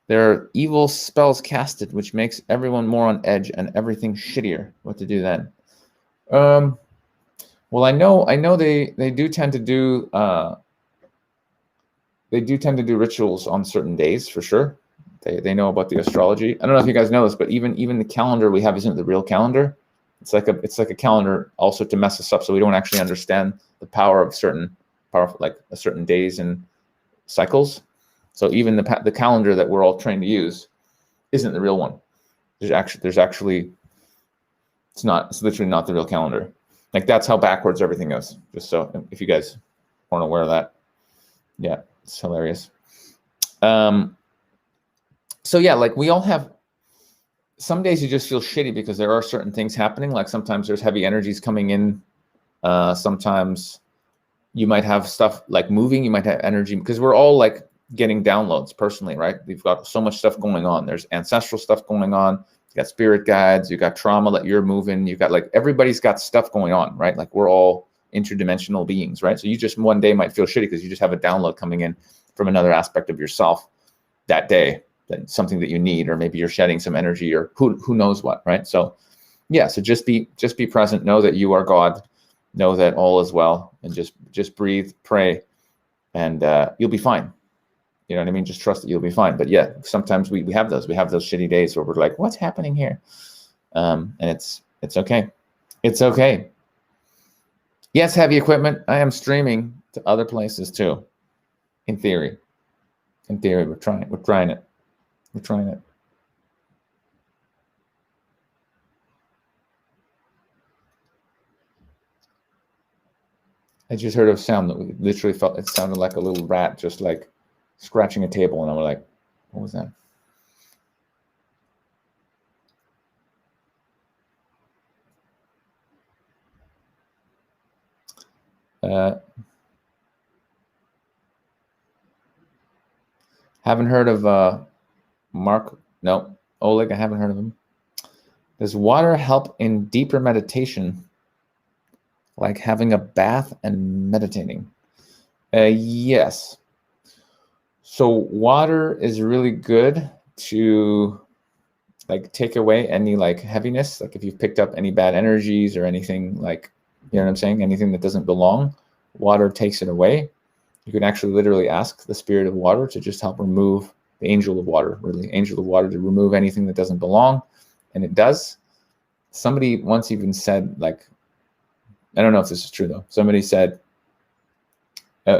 there are evil spells casted, which makes everyone more on edge and everything shittier. What to do then? Well, I know they do tend to do rituals on certain days for sure. They know about the astrology. I don't know if you guys know this, but even the calendar we have isn't the real calendar. It's like a calendar also to mess us up, so we don't actually understand the power of certain days and cycles. So even the calendar that we're all trained to use isn't the real one. It's literally not the real calendar. Like that's how backwards everything is. Just so if you guys weren't aware of that. Yeah, it's hilarious. So yeah, like we all have, some days you just feel shitty because there are certain things happening. Like sometimes there's heavy energies coming in. Sometimes you might have stuff like moving, you might have energy, because we're all like getting downloads personally, right? We've got so much stuff going on. There's ancestral stuff going on. You got spirit guides, you got trauma that you're moving, you got like, everybody's got stuff going on, right? Like we're all interdimensional beings, right? So you just one day might feel shitty because you just have a download coming in from another aspect of yourself that day, that's something that you need, or maybe you're shedding some energy, or who knows what, right? So yeah, so just be present, know that you are God, know that all is well, and just breathe, pray, and you'll be fine. You know what I mean? Just trust that you'll be fine. But yeah, sometimes we have those shitty days where we're like, what's happening here? And it's okay. It's okay. Yes, heavy equipment. I am streaming to other places too. In theory, we're trying it. I just heard a sound that we literally felt, it sounded like a little rat just like scratching a table, and I'm like, what was that? Haven't heard of Mark. No, Oleg, I haven't heard of him. Does water help in deeper meditation, like having a bath and meditating? Yes. So water is really good to like take away any like heaviness, like if you've picked up any bad energies or anything, like, you know what I'm saying, anything that doesn't belong, water takes it away. You can actually literally ask the spirit of water to just help remove, the angel of water, really, angel of water, to remove anything that doesn't belong, and it does. Somebody once even said, like, I don't know if this is true though, somebody said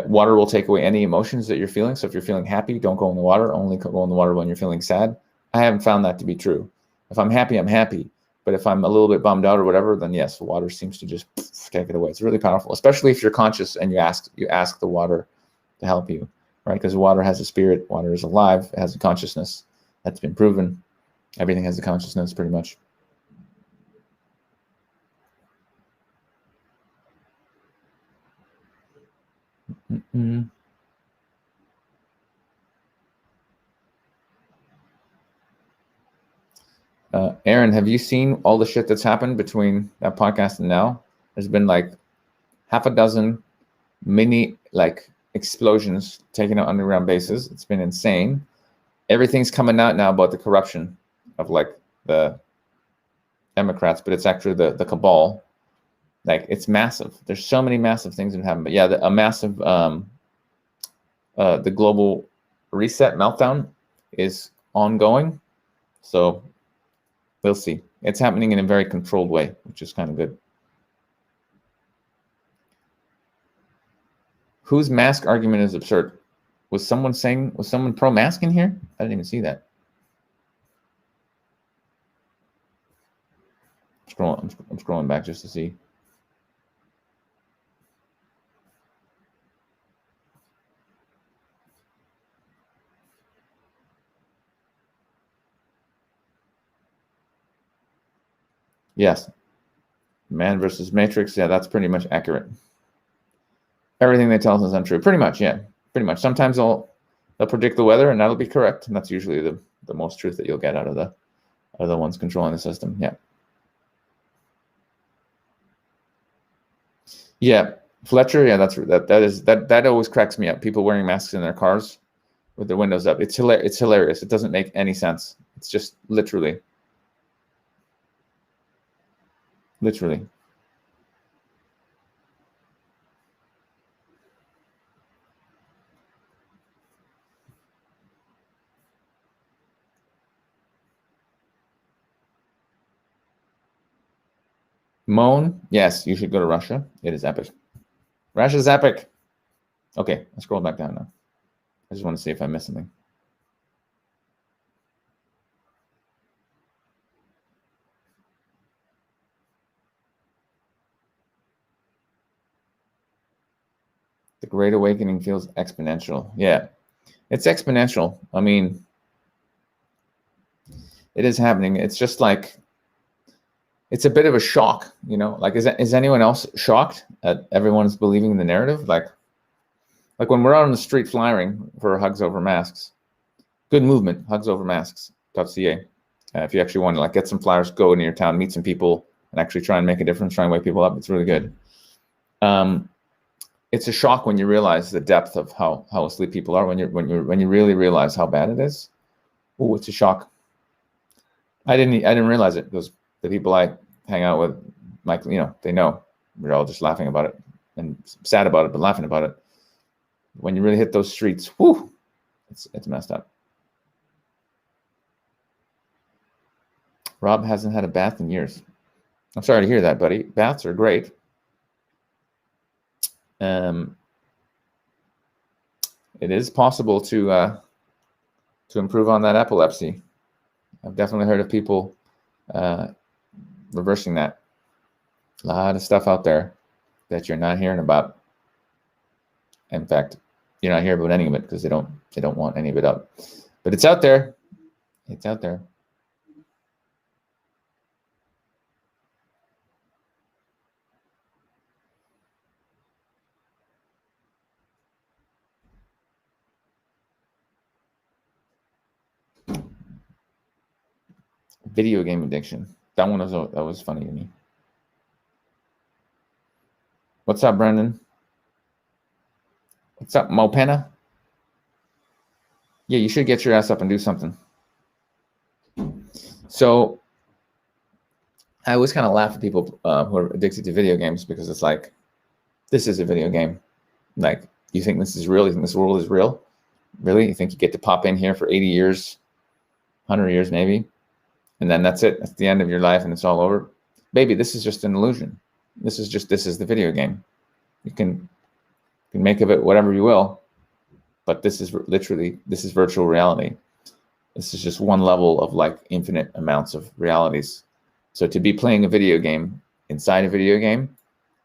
water will take away any emotions that you're feeling. So if you're feeling happy, don't go in the water, only go in the water when you're feeling sad. I haven't found that to be true. If I'm happy, I'm happy. But if I'm a little bit bummed out or whatever, then yes, the water seems to just take it away. It's really powerful, especially if you're conscious and you ask the water to help you, right? Because water has a spirit, water is alive, it has a consciousness. That's been proven. Everything has a consciousness, pretty much. Aaron, have you seen all the shit that's happened between that podcast and now? There's been like half a dozen mini like explosions taking out underground bases. It's been insane. Everything's coming out now about the corruption of like the Democrats, but it's actually the cabal. Like it's massive. There's so many massive things that happen. But yeah, a massive the global reset meltdown is ongoing. So we'll see. It's happening in a very controlled way, which is kind of good. Whose mask argument is absurd? Was someone pro mask in here? I didn't even see that. I'm scrolling back just to see. Yes. Man versus Matrix. Yeah, that's pretty much accurate. Everything they tell us is untrue. Pretty much, yeah. Pretty much. Sometimes they'll predict the weather, and that'll be correct. And that's usually the most truth that you'll get out of the ones controlling the system. Yeah. Yeah. Fletcher, yeah, that always cracks me up. People wearing masks in their cars with their windows up. It's hilarious. It doesn't make any sense. It's just literally. Moan, yes, you should go to Russia. It is epic. Russia's epic. Okay, I'll scroll back down now. I just want to see if I missed something. The Great Awakening feels exponential. Yeah, it's exponential. I mean, it is happening. It's just like, it's a bit of a shock, you know? Like, is anyone else shocked at everyone's believing the narrative? Like when we're out on the street flying for Hugs Over Masks, good movement, hugsovermasks.ca. If you actually want to like get some flyers, go into your town, meet some people, and actually try and make a difference, try and wake people up. It's really good. It's a shock when you realize the depth of how asleep people are. When you really realize how bad it is. Oh, it's a shock. I didn't realize it because the people I hang out with, like, you know, they know. We're all just laughing about it and sad about it, but laughing about it. When you really hit those streets, whoo, it's messed up. Rob hasn't had a bath in years. I'm sorry to hear that, buddy. Baths are great. It is possible to improve on that epilepsy. I've definitely heard of people reversing that. A lot of stuff out there that you're not hearing about. In fact, you're not hearing about any of it because they don't want any of it up. But it's out there. It's out there. Video game addiction. That was funny to me. What's up, Brendan? What's up, Mopena? Yeah, you should get your ass up and do something. So I always kind of laugh at people who are addicted to video games because it's like, this is a video game. Like, you think this is real? You think this world is real? Really? You think you get to pop in here for 80 years, 100 years maybe, and then that's it? That's the end of your life and it's all over? Baby, this is just an illusion. This is the video game. You can make of it whatever you will, but this is virtual reality. This is just one level of like infinite amounts of realities. So to be playing a video game inside a video game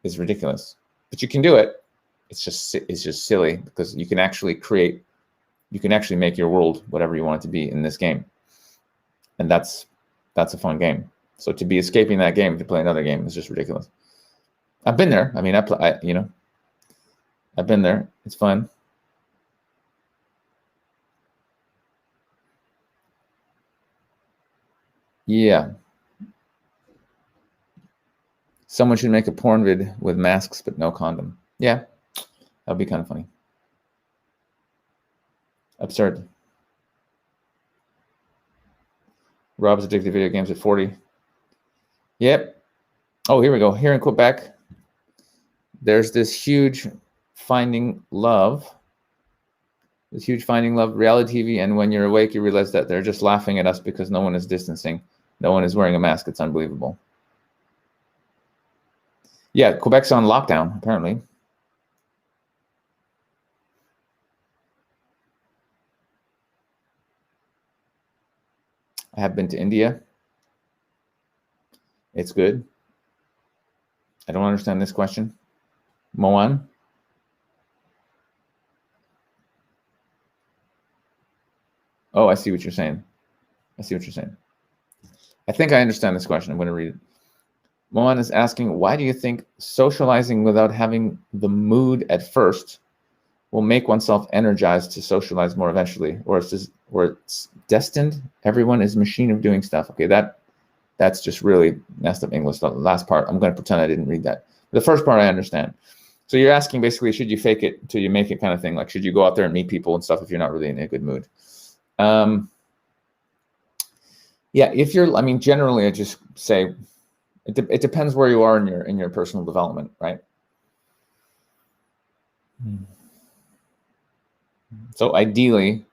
is ridiculous, but you can do it. It's just silly because you can actually make your world whatever you want it to be in this game, and that's a fun game. So to be escaping that game to play another game is just ridiculous. I've been there. I mean, I've been there. It's fun. Yeah. Someone should make a porn vid with masks but no condom. Yeah, that'd be kind of funny. Absurd. Rob's addicted to video games at 40. Yep. Oh, here we go. Here in Quebec, there's this huge Finding Love reality TV, and when you're awake, you realize that they're just laughing at us because no one is distancing. No one is wearing a mask. It's unbelievable. Yeah, Quebec's on lockdown, apparently. I have been to India. It's good. I don't understand this question. Moan? Oh, I see what you're saying. I think I understand this question. I'm going to read it. Moan is asking, why do you think socializing without having the mood at first will make oneself energized to socialize more eventually? Or it's destined? Everyone is a machine of doing stuff. Okay, that's just really messed up English. The last part, I'm going to pretend I didn't read that. The first part I understand. So you're asking basically, should you fake it till you make it kind of thing? Like, should you go out there and meet people and stuff if you're not really in a good mood? Yeah, if you're, I mean, generally I just say, it depends where you are in your personal development, right? So ideally,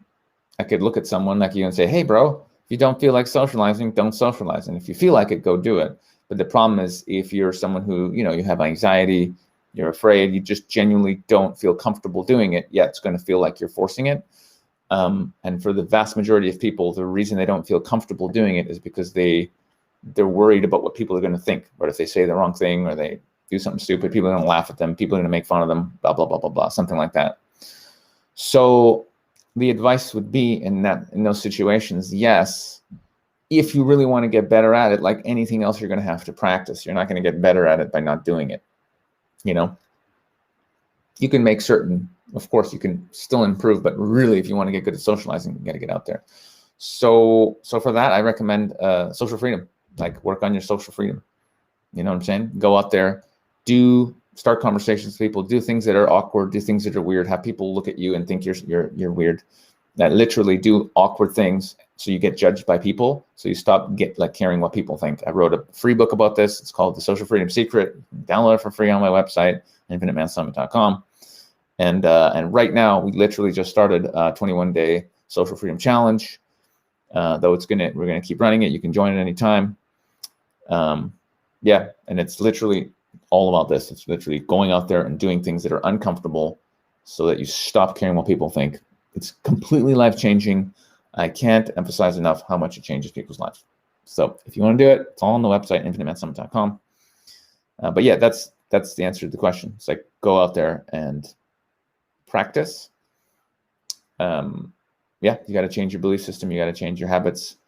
I could look at someone like you and say, hey, bro, if you don't feel like socializing, don't socialize. And if you feel like it, go do it. But the problem is if you're someone who, you know, you have anxiety, you're afraid, you just genuinely don't feel comfortable doing it, yeah, it's going to feel like you're forcing it. And for the vast majority of people, the reason they don't feel comfortable doing it is because they're worried about what people are going to think. But if they say the wrong thing or they do something stupid, people are going to laugh at them, people are going to make fun of them, blah, blah, blah, blah, blah, something like that. So the advice would be in those situations, yes, if you really want to get better at it, like anything else, you're going to have to practice. You're not going to get better at it by not doing it. You know, you can make certain, of course, you can still improve, but really, if you want to get good at socializing, you got to get out there. So for that, I recommend social freedom. Like, work on your social freedom. You know what I'm saying? Go out there, start conversations with people, do things that are awkward, do things that are weird, have people look at you and think you're weird. That literally do awkward things, so you get judged by people, so you stop caring what people think. I wrote a free book about this. It's called The Social Freedom Secret. Download it for free on my website, infinitemansummit.com. And right now, we literally just started a 21-day social freedom challenge. Though we're gonna keep running it. You can join at any time. Yeah, and it's literally all about this. It's literally going out there and doing things that are uncomfortable, so that you stop caring what people think. It's completely life-changing. I can't emphasize enough how much it changes people's lives. So if you want to do it, it's all on the website, infinitemansummit.com. But yeah, that's the answer to the question. It's like, go out there and practice. Yeah, you got to change your belief system. You got to change your habits.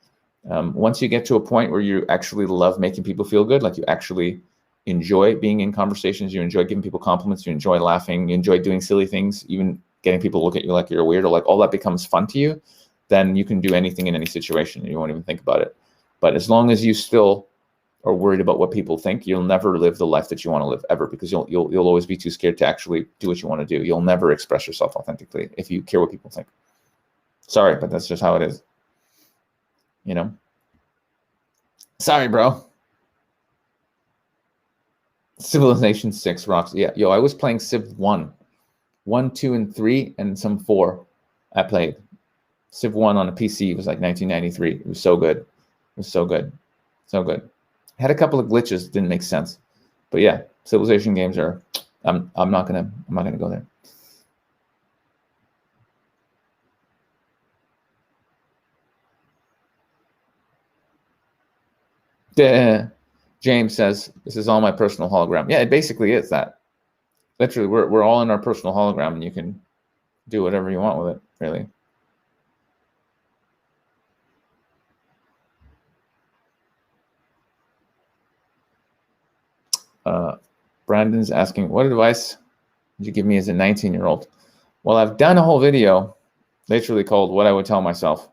Once you get to a point where you actually love making people feel good, like you actually enjoy being in conversations, you enjoy giving people compliments, you enjoy laughing, you enjoy doing silly things, even getting people to look at you like you're a weirdo, like all that becomes fun to you, then you can do anything in any situation. You won't even think about it. But as long as you still are worried about what people think, you'll never live the life that you want to live ever, because you'll always be too scared to actually do what you want to do. You'll never express yourself authentically if you care what people think. Sorry, but that's just how it is. You know? Sorry, bro. Civilization 6 rocks. Yeah, yo, I was playing Civ 1, 2, and 3, and some 4 I played. Civ 1 on a PC was like 1993. It was so good. It was so good. So good. Had a couple of glitches, didn't make sense. But yeah, Civilization games are, I'm not gonna go there. James says, this is all my personal hologram. Yeah, it basically is that. Literally, we're all in our personal hologram, and you can do whatever you want with it, really. Brandon's asking, what advice would you give me as a 19-year-old? Well, I've done a whole video literally called What I Would Tell Myself.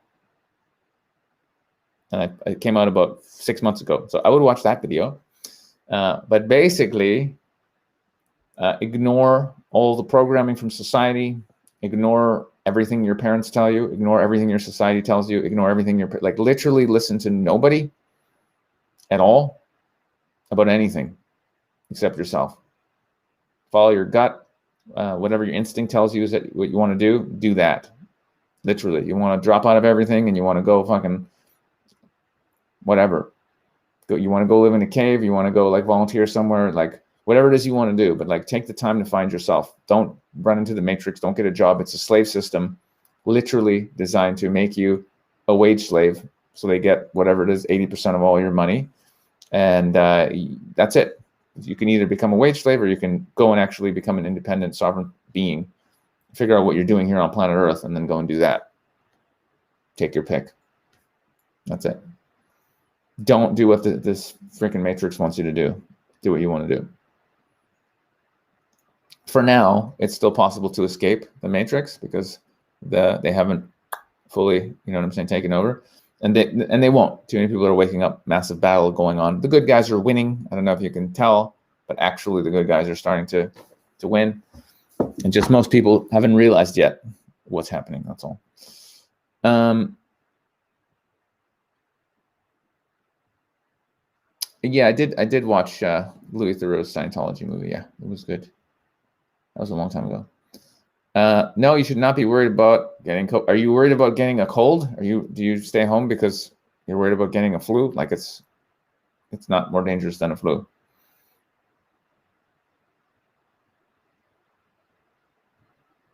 And it came out about 6 months ago. So I would watch that video. But basically, ignore all the programming from society. Ignore everything your parents tell you. Ignore everything your society tells you. Ignore everything like literally listen to nobody at all about anything except yourself. Follow your gut. Whatever your instinct tells you is that what you want to do that. Literally, you want to drop out of everything and you want to go fucking whatever. You want to go live in a cave. You want to go like volunteer somewhere, like whatever it is you want to do. But like, take the time to find yourself. Don't run into the matrix. Don't get a job. It's a slave system, literally designed to make you a wage slave. So they get whatever it is, 80% of all your money. And that's it. You can either become a wage slave or you can go and actually become an independent, sovereign being. Figure out what you're doing here on planet Earth and then go and do that. Take your pick. That's it. Don't do what this freaking Matrix wants you to do. Do what you want to do. For now, it's still possible to escape the Matrix because they haven't fully, you know what I'm saying, taken over. And they won't. Too many people are waking up. Massive battle going on. The good guys are winning. I don't know if you can tell, but actually the good guys are starting to win. And just most people haven't realized yet what's happening. That's all. Yeah, I did watch Louis Theroux's Scientology movie. Yeah, it was good. That was a long time ago. No, you should not be worried about getting cold. Are you worried about getting a cold? Do you stay home because you're worried about getting a flu? Like it's not more dangerous than a flu.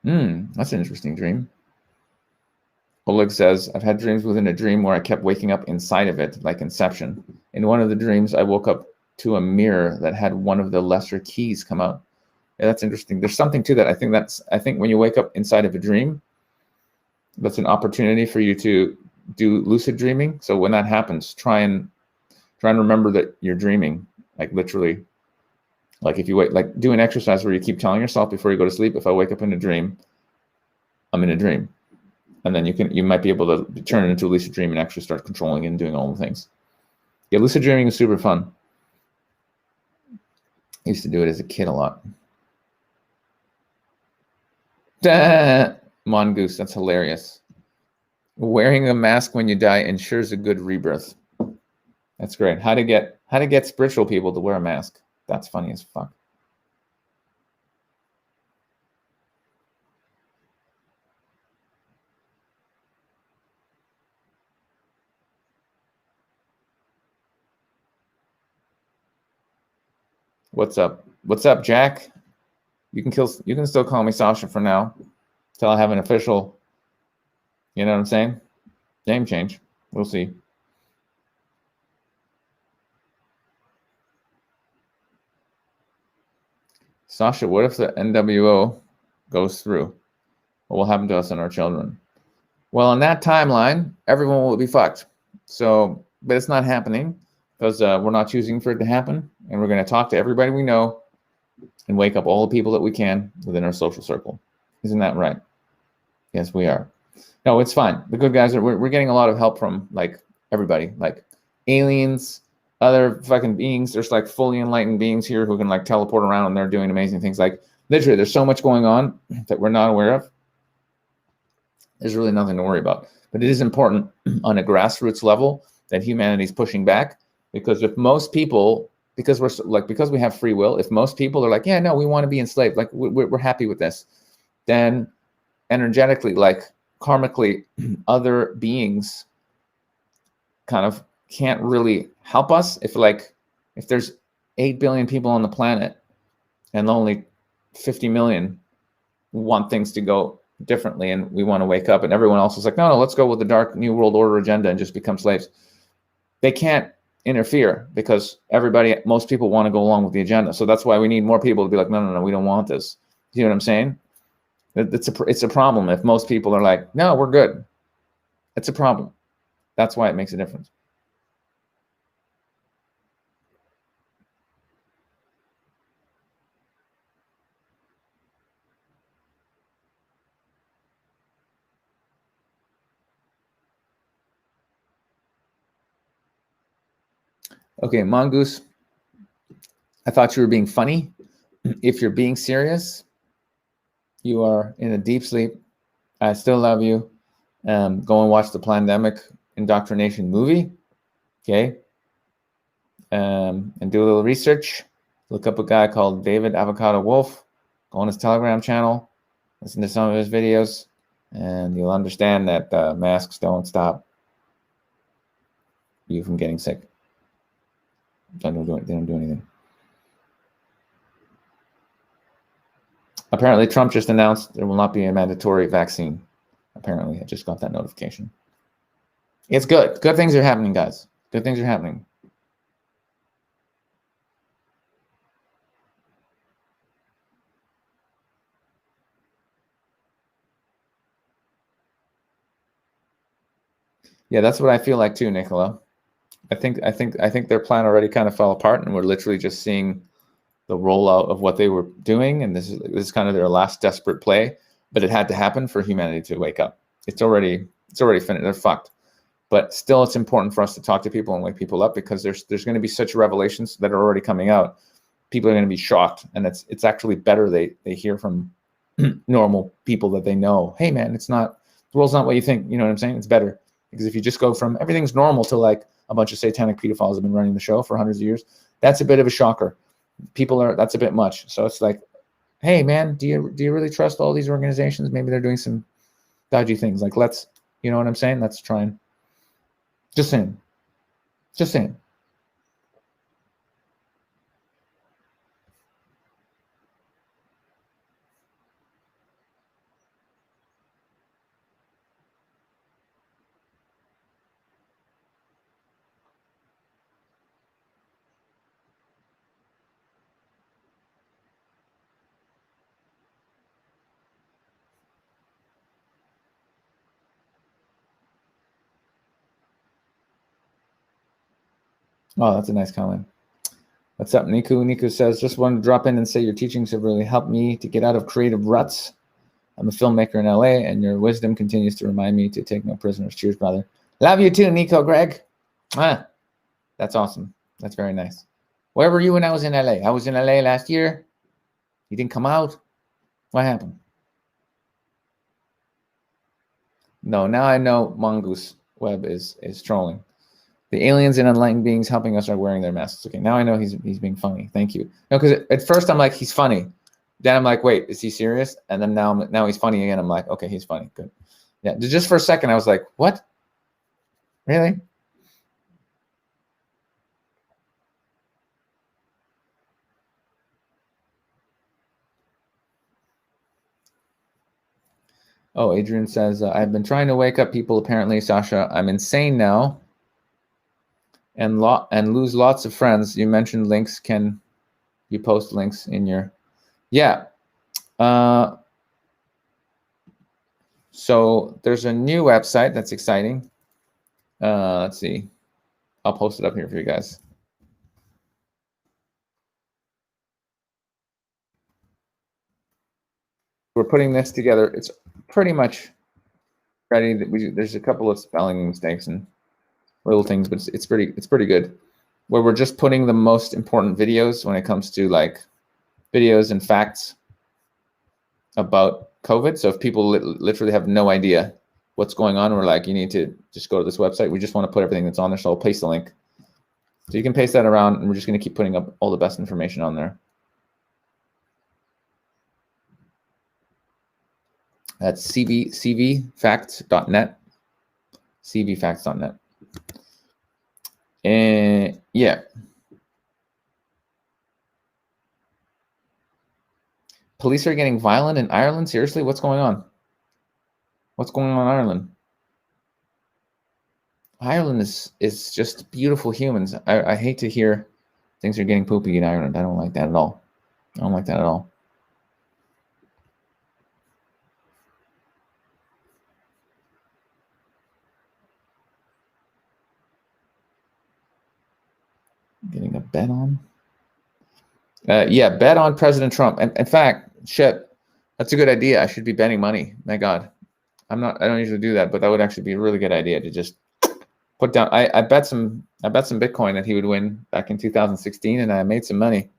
That's an interesting dream. Oleg says, I've had dreams within a dream where I kept waking up inside of it, like Inception. In one of the dreams, I woke up to a mirror that had one of the lesser keys come out. Yeah, that's interesting. There's something to that. I think when you wake up inside of a dream, that's an opportunity for you to do lucid dreaming. So when that happens, try and remember that you're dreaming, like literally. Like if you wait, like do an exercise where you keep telling yourself before you go to sleep, if I wake up in a dream, I'm in a dream. And then you might be able to turn it into a lucid dream and actually start controlling and doing all the things. Yeah, lucid dreaming is super fun. I used to do it as a kid a lot. Mongoose, that's hilarious. Wearing a mask when you die ensures a good rebirth. That's great. How to get spiritual people to wear a mask. That's funny as fuck. What's up? What's up, Jack? You can still call me Sasha for now, till I have an official, you know what I'm saying? Name change. We'll see. Sasha, what if the NWO goes through? What will happen to us and our children? Well, in that timeline, everyone will be fucked. So, but it's not happening because we're not choosing for it to happen. And we're going to talk to everybody we know and wake up all the people that we can within our social circle. Isn't that right? Yes, we are. No, it's fine. The good guys we're getting a lot of help from like everybody, like aliens, other fucking beings. There's like fully enlightened beings here who can like teleport around and they're doing amazing things. Like literally, there's so much going on that we're not aware of. There's really nothing to worry about. But it is important on a grassroots level that humanity's pushing back, because if most people, because we have free will, if most people are like, yeah, no, we want to be enslaved, like we're happy with this, then energetically, like karmically, other beings kind of can't really help us. If there's 8 billion people on the planet and only 50 million want things to go differently and we want to wake up, and everyone else is like, no, let's go with the dark new world order agenda and just become slaves. They can't interfere because most people want to go along with the agenda. So that's why we need more people to be like, no, we don't want this. You know what I'm saying? It's a problem if most people are like, no, we're good. It's a problem. That's why it makes a difference. Okay, Mongoose, I thought you were being funny. If you're being serious, you are in a deep sleep. I still love you. Go and watch the Plandemic Indoctrination movie. Okay. And do a little research. Look up a guy called David Avocado Wolf. Go on his Telegram channel. Listen to some of his videos. And you'll understand that masks don't stop you from getting sick. They don't do anything. Apparently, Trump just announced there will not be a mandatory vaccine. Apparently, I just got that notification. It's good. Good things are happening, guys. Good things are happening. Yeah, that's what I feel like too, Nicola. I think their plan already kind of fell apart, and we're literally just seeing the rollout of what they were doing, and this is kind of their last desperate play. But it had to happen for humanity to wake up. It's already finished. They're fucked. But still, it's important for us to talk to people and wake people up, because there's going to be such revelations that are already coming out. People are going to be shocked, and it's actually better they hear from normal people that they know. Hey, man, the world's not what you think. You know what I'm saying? It's better, because if you just go from everything's normal to like a bunch of satanic pedophiles have been running the show for hundreds of years, that's a bit of a shocker. That's a bit much. So it's like, hey, man, do you really trust all these organizations? Maybe they're doing some dodgy things. Like, you know what I'm saying? Let's try and just saying. Oh, that's a nice comment. What's up, Niku? Niku says, just wanted to drop in and say your teachings have really helped me to get out of creative ruts. I'm a filmmaker in LA, and your wisdom continues to remind me to take no prisoners. Cheers, brother. Love you too, Nico, Greg. That's awesome. That's very nice. Where were you when I was in LA? I was in LA last year. You didn't come out? What happened? No, now I know Mongoose Web is trolling. The aliens and enlightened beings helping us are wearing their masks. Okay, now I know he's being funny. Thank you. No, because at first I'm like, he's funny. Then I'm like, wait, is he serious? And then now he's funny again. I'm like, okay, he's funny. Good. Yeah, just for a second I was like, what? Really? Oh, Adrian says, I've been trying to wake up people. Apparently, Sasha, I'm insane now, and lose lots of friends. You mentioned links. Can you post links in your? Yeah. So there's a new website that's exciting. Let's see. I'll post it up here for you guys. We're putting this together. It's pretty much ready. There's a couple of spelling mistakes and little things, but it's pretty good. Where we're just putting the most important videos when it comes to like videos and facts about COVID. So if people literally have no idea what's going on, we're like, you need to just go to this website. We just want to put everything that's on there. So I'll paste the link. So you can paste that around, and we're just going to keep putting up all the best information on there. That's cvfacts.net. cvfacts.net. And yeah. Police are getting violent in Ireland? Seriously? What's going on? What's going on in Ireland? Ireland is just beautiful humans. I hate to hear things are getting poopy in Ireland. I don't like that at all. I don't like that at all. Getting a bet on? Yeah, bet on President Trump. And in fact, shit, that's a good idea. I should be betting money. My God. I don't usually do that, but that would actually be a really good idea to just put down. I bet some Bitcoin that he would win back in 2016, and I made some money.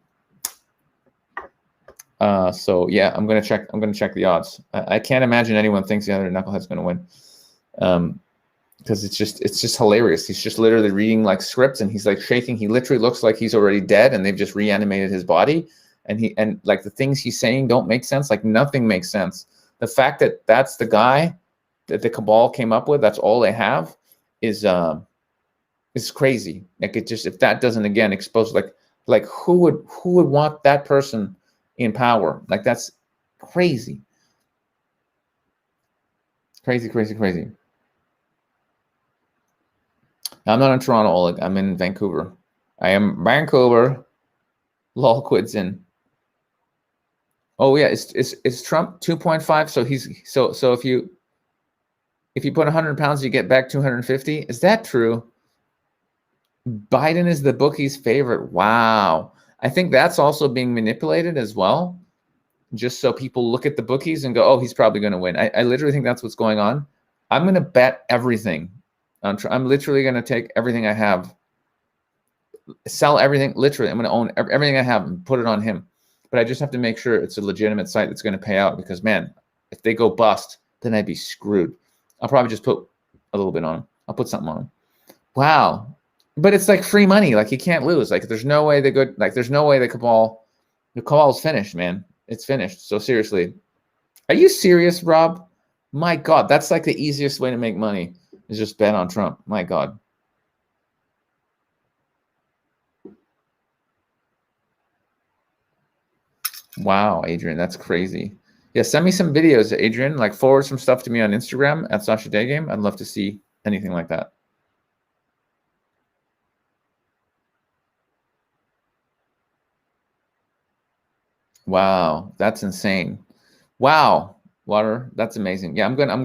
So yeah, I'm gonna check the odds. I can't imagine anyone thinks the other knucklehead's gonna win. Because it's just hilarious. He's just literally reading like scripts, and he's like shaking. He literally looks like he's already dead, and they've just reanimated his body. And like the things he's saying don't make sense. Like nothing makes sense. The fact that that's the guy that the cabal came up with, that's all they have, is crazy. Like it just, if that doesn't again expose like who would want that person in power? Like that's crazy. Crazy. I'm not in Toronto, Oleg. I'm in Vancouver. I am Vancouver. Lol quits in. Oh yeah, it's Trump 2.5. So he's so if you if you put 100 pounds, you get back 250. Is that true? Biden is the bookie's favorite. Wow. I think that's also being manipulated as well, just so people look at the bookies and go, oh, he's probably going to win. I literally think that's what's going on. I'm going to bet everything. I'm literally going to take everything I have, sell everything. Literally, I'm going to own everything I have and put it on him. But I just have to make sure it's a legitimate site that's going to pay out, because, man, if they go bust, then I'd be screwed. I'll probably just put a little bit on him. I'll put something on him. Wow. But it's like free money. Like, he can't lose. Like, there's no way there's no way the cabal's finished, man. It's finished. So seriously, are you serious, Rob? My God, that's like the easiest way to make money, is just bet on Trump. My God. Wow, Adrian, that's crazy. Yeah, send me some videos, Adrian. Like, forward some stuff to me on Instagram at Sasha Daygame. I'd love to see anything like that. Wow, that's insane. Wow, Water, that's amazing. Yeah, I'm gonna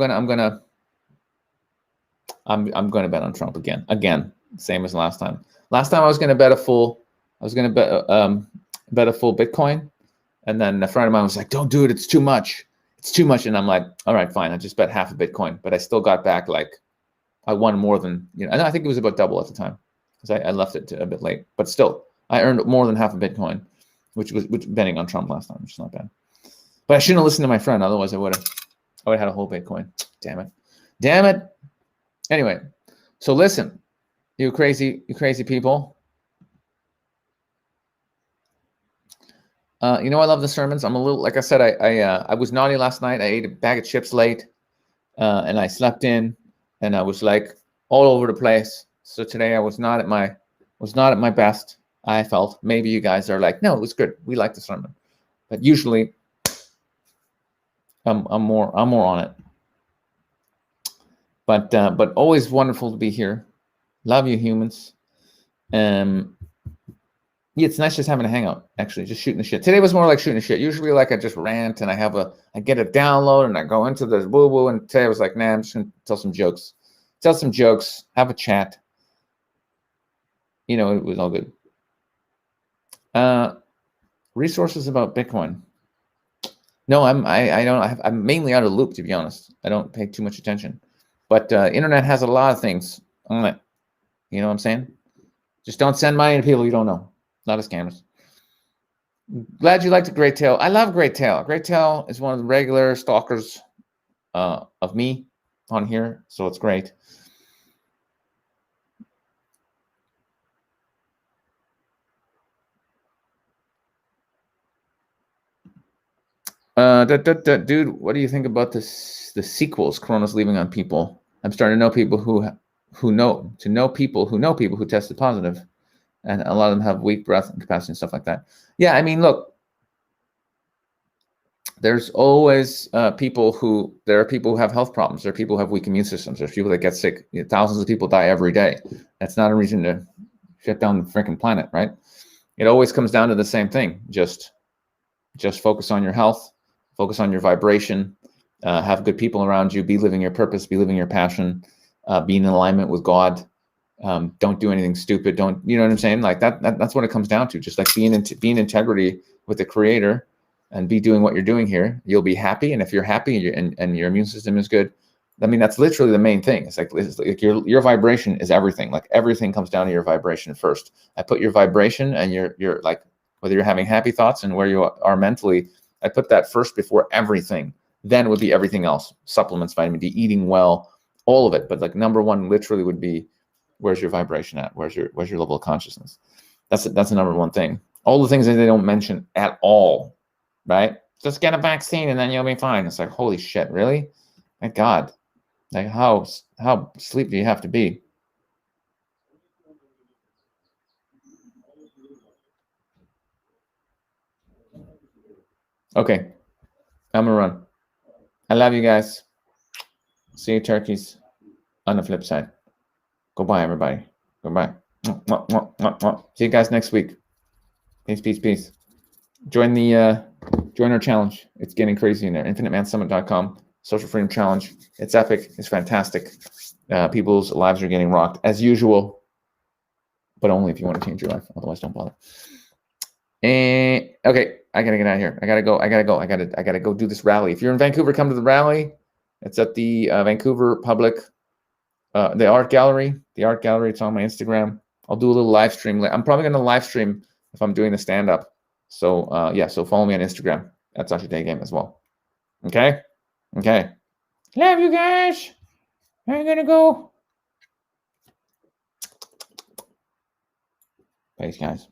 bet on Trump again. Again, same as last time. Last time I was gonna bet a full Bitcoin, and then a friend of mine was like, "Don't do it. It's too much. It's too much." And I'm like, "All right, fine. I just bet half a Bitcoin," but I still got back, like, I won more than, I think it was about double at the time, because I left it a bit late, but still, I earned more than half a Bitcoin, which betting on Trump last time, which is not bad. But I shouldn't have listened to my friend. Otherwise, I would have had a whole Bitcoin. Damn it. Anyway, so listen, you crazy people. I love the sermons. I'm a little, like I said, I was naughty last night. I ate a bag of chips late, and I slept in, and I was like all over the place. So today I was not at my best. I felt. Maybe you guys are like, no, it was good. We like the sermon, but usually I'm more on it. But always wonderful to be here. Love you, humans. Yeah, it's nice just having a hangout, actually, just shooting the shit. Today was more like shooting the shit. Usually, like, I just rant and I get a download and I go into the woo-woo, and today I was like, nah, I'm just gonna tell some jokes, have a chat. It was all good. Resources about Bitcoin. No, I'm mainly out of the loop, to be honest. I don't pay too much attention, but internet has a lot of things on it. You know what I'm saying? Just don't send money to people you don't know. Not as scammers. Glad you liked Great Tale. I love Great Tale. Great Tale is one of the regular stalkers of me on here, so it's great. Dude, what do you think about the sequels Corona's leaving on people? I'm starting to know people who know people who tested positive, and a lot of them have weak breath and capacity and stuff like that. Yeah, I mean, look, there's always people who have health problems. There are people who have weak immune systems. There's people that get sick. Thousands of people die every day. That's not a reason to shut down the freaking planet, right? It always comes down to the same thing. Just focus on your health, focus on your vibration, have good people around you, be living your purpose, be living your passion, be in alignment with God. Don't do anything stupid. Don't, you know what I'm saying? Like that's what it comes down to. Just like being in integrity with the Creator, and be doing what you're doing here. You'll be happy, and if you're happy and your immune system is good, I mean, that's literally the main thing. It's like your vibration is everything. Like, everything comes down to your vibration first. I put your vibration and your like, whether you're having happy thoughts and where you are mentally, I put that first before everything. Then would be everything else: supplements, vitamin D, eating well, all of it. But like, number one literally would be, where's your vibration at? Where's your level of consciousness? That's the number one thing. All the things that they don't mention at all, right? Just get a vaccine and then you'll be fine. It's like, holy shit, really? Thank God. Like, how sleep do you have to be? Okay, I'm gonna run. I love you guys. See you, turkeys, on the flip side. Goodbye, everybody. Goodbye. See you guys next week. Peace. Join our challenge. It's getting crazy in there. InfiniteManSummit.com. Social Freedom Challenge. It's epic. It's fantastic. People's lives are getting rocked as usual, but only if you want to change your life. Otherwise, don't bother. And okay, I gotta get out of here. I gotta go. I gotta go do this rally. If you're in Vancouver, come to the rally. It's at the Vancouver Public, the art gallery. The art gallery. It's on my Instagram. I'll do a little live stream. I'm probably gonna live stream if I'm doing the stand up. So yeah, so follow me on Instagram. That's Sasha Day Game as well. Okay. Okay. Love you guys. I'm gonna go. Thanks, guys.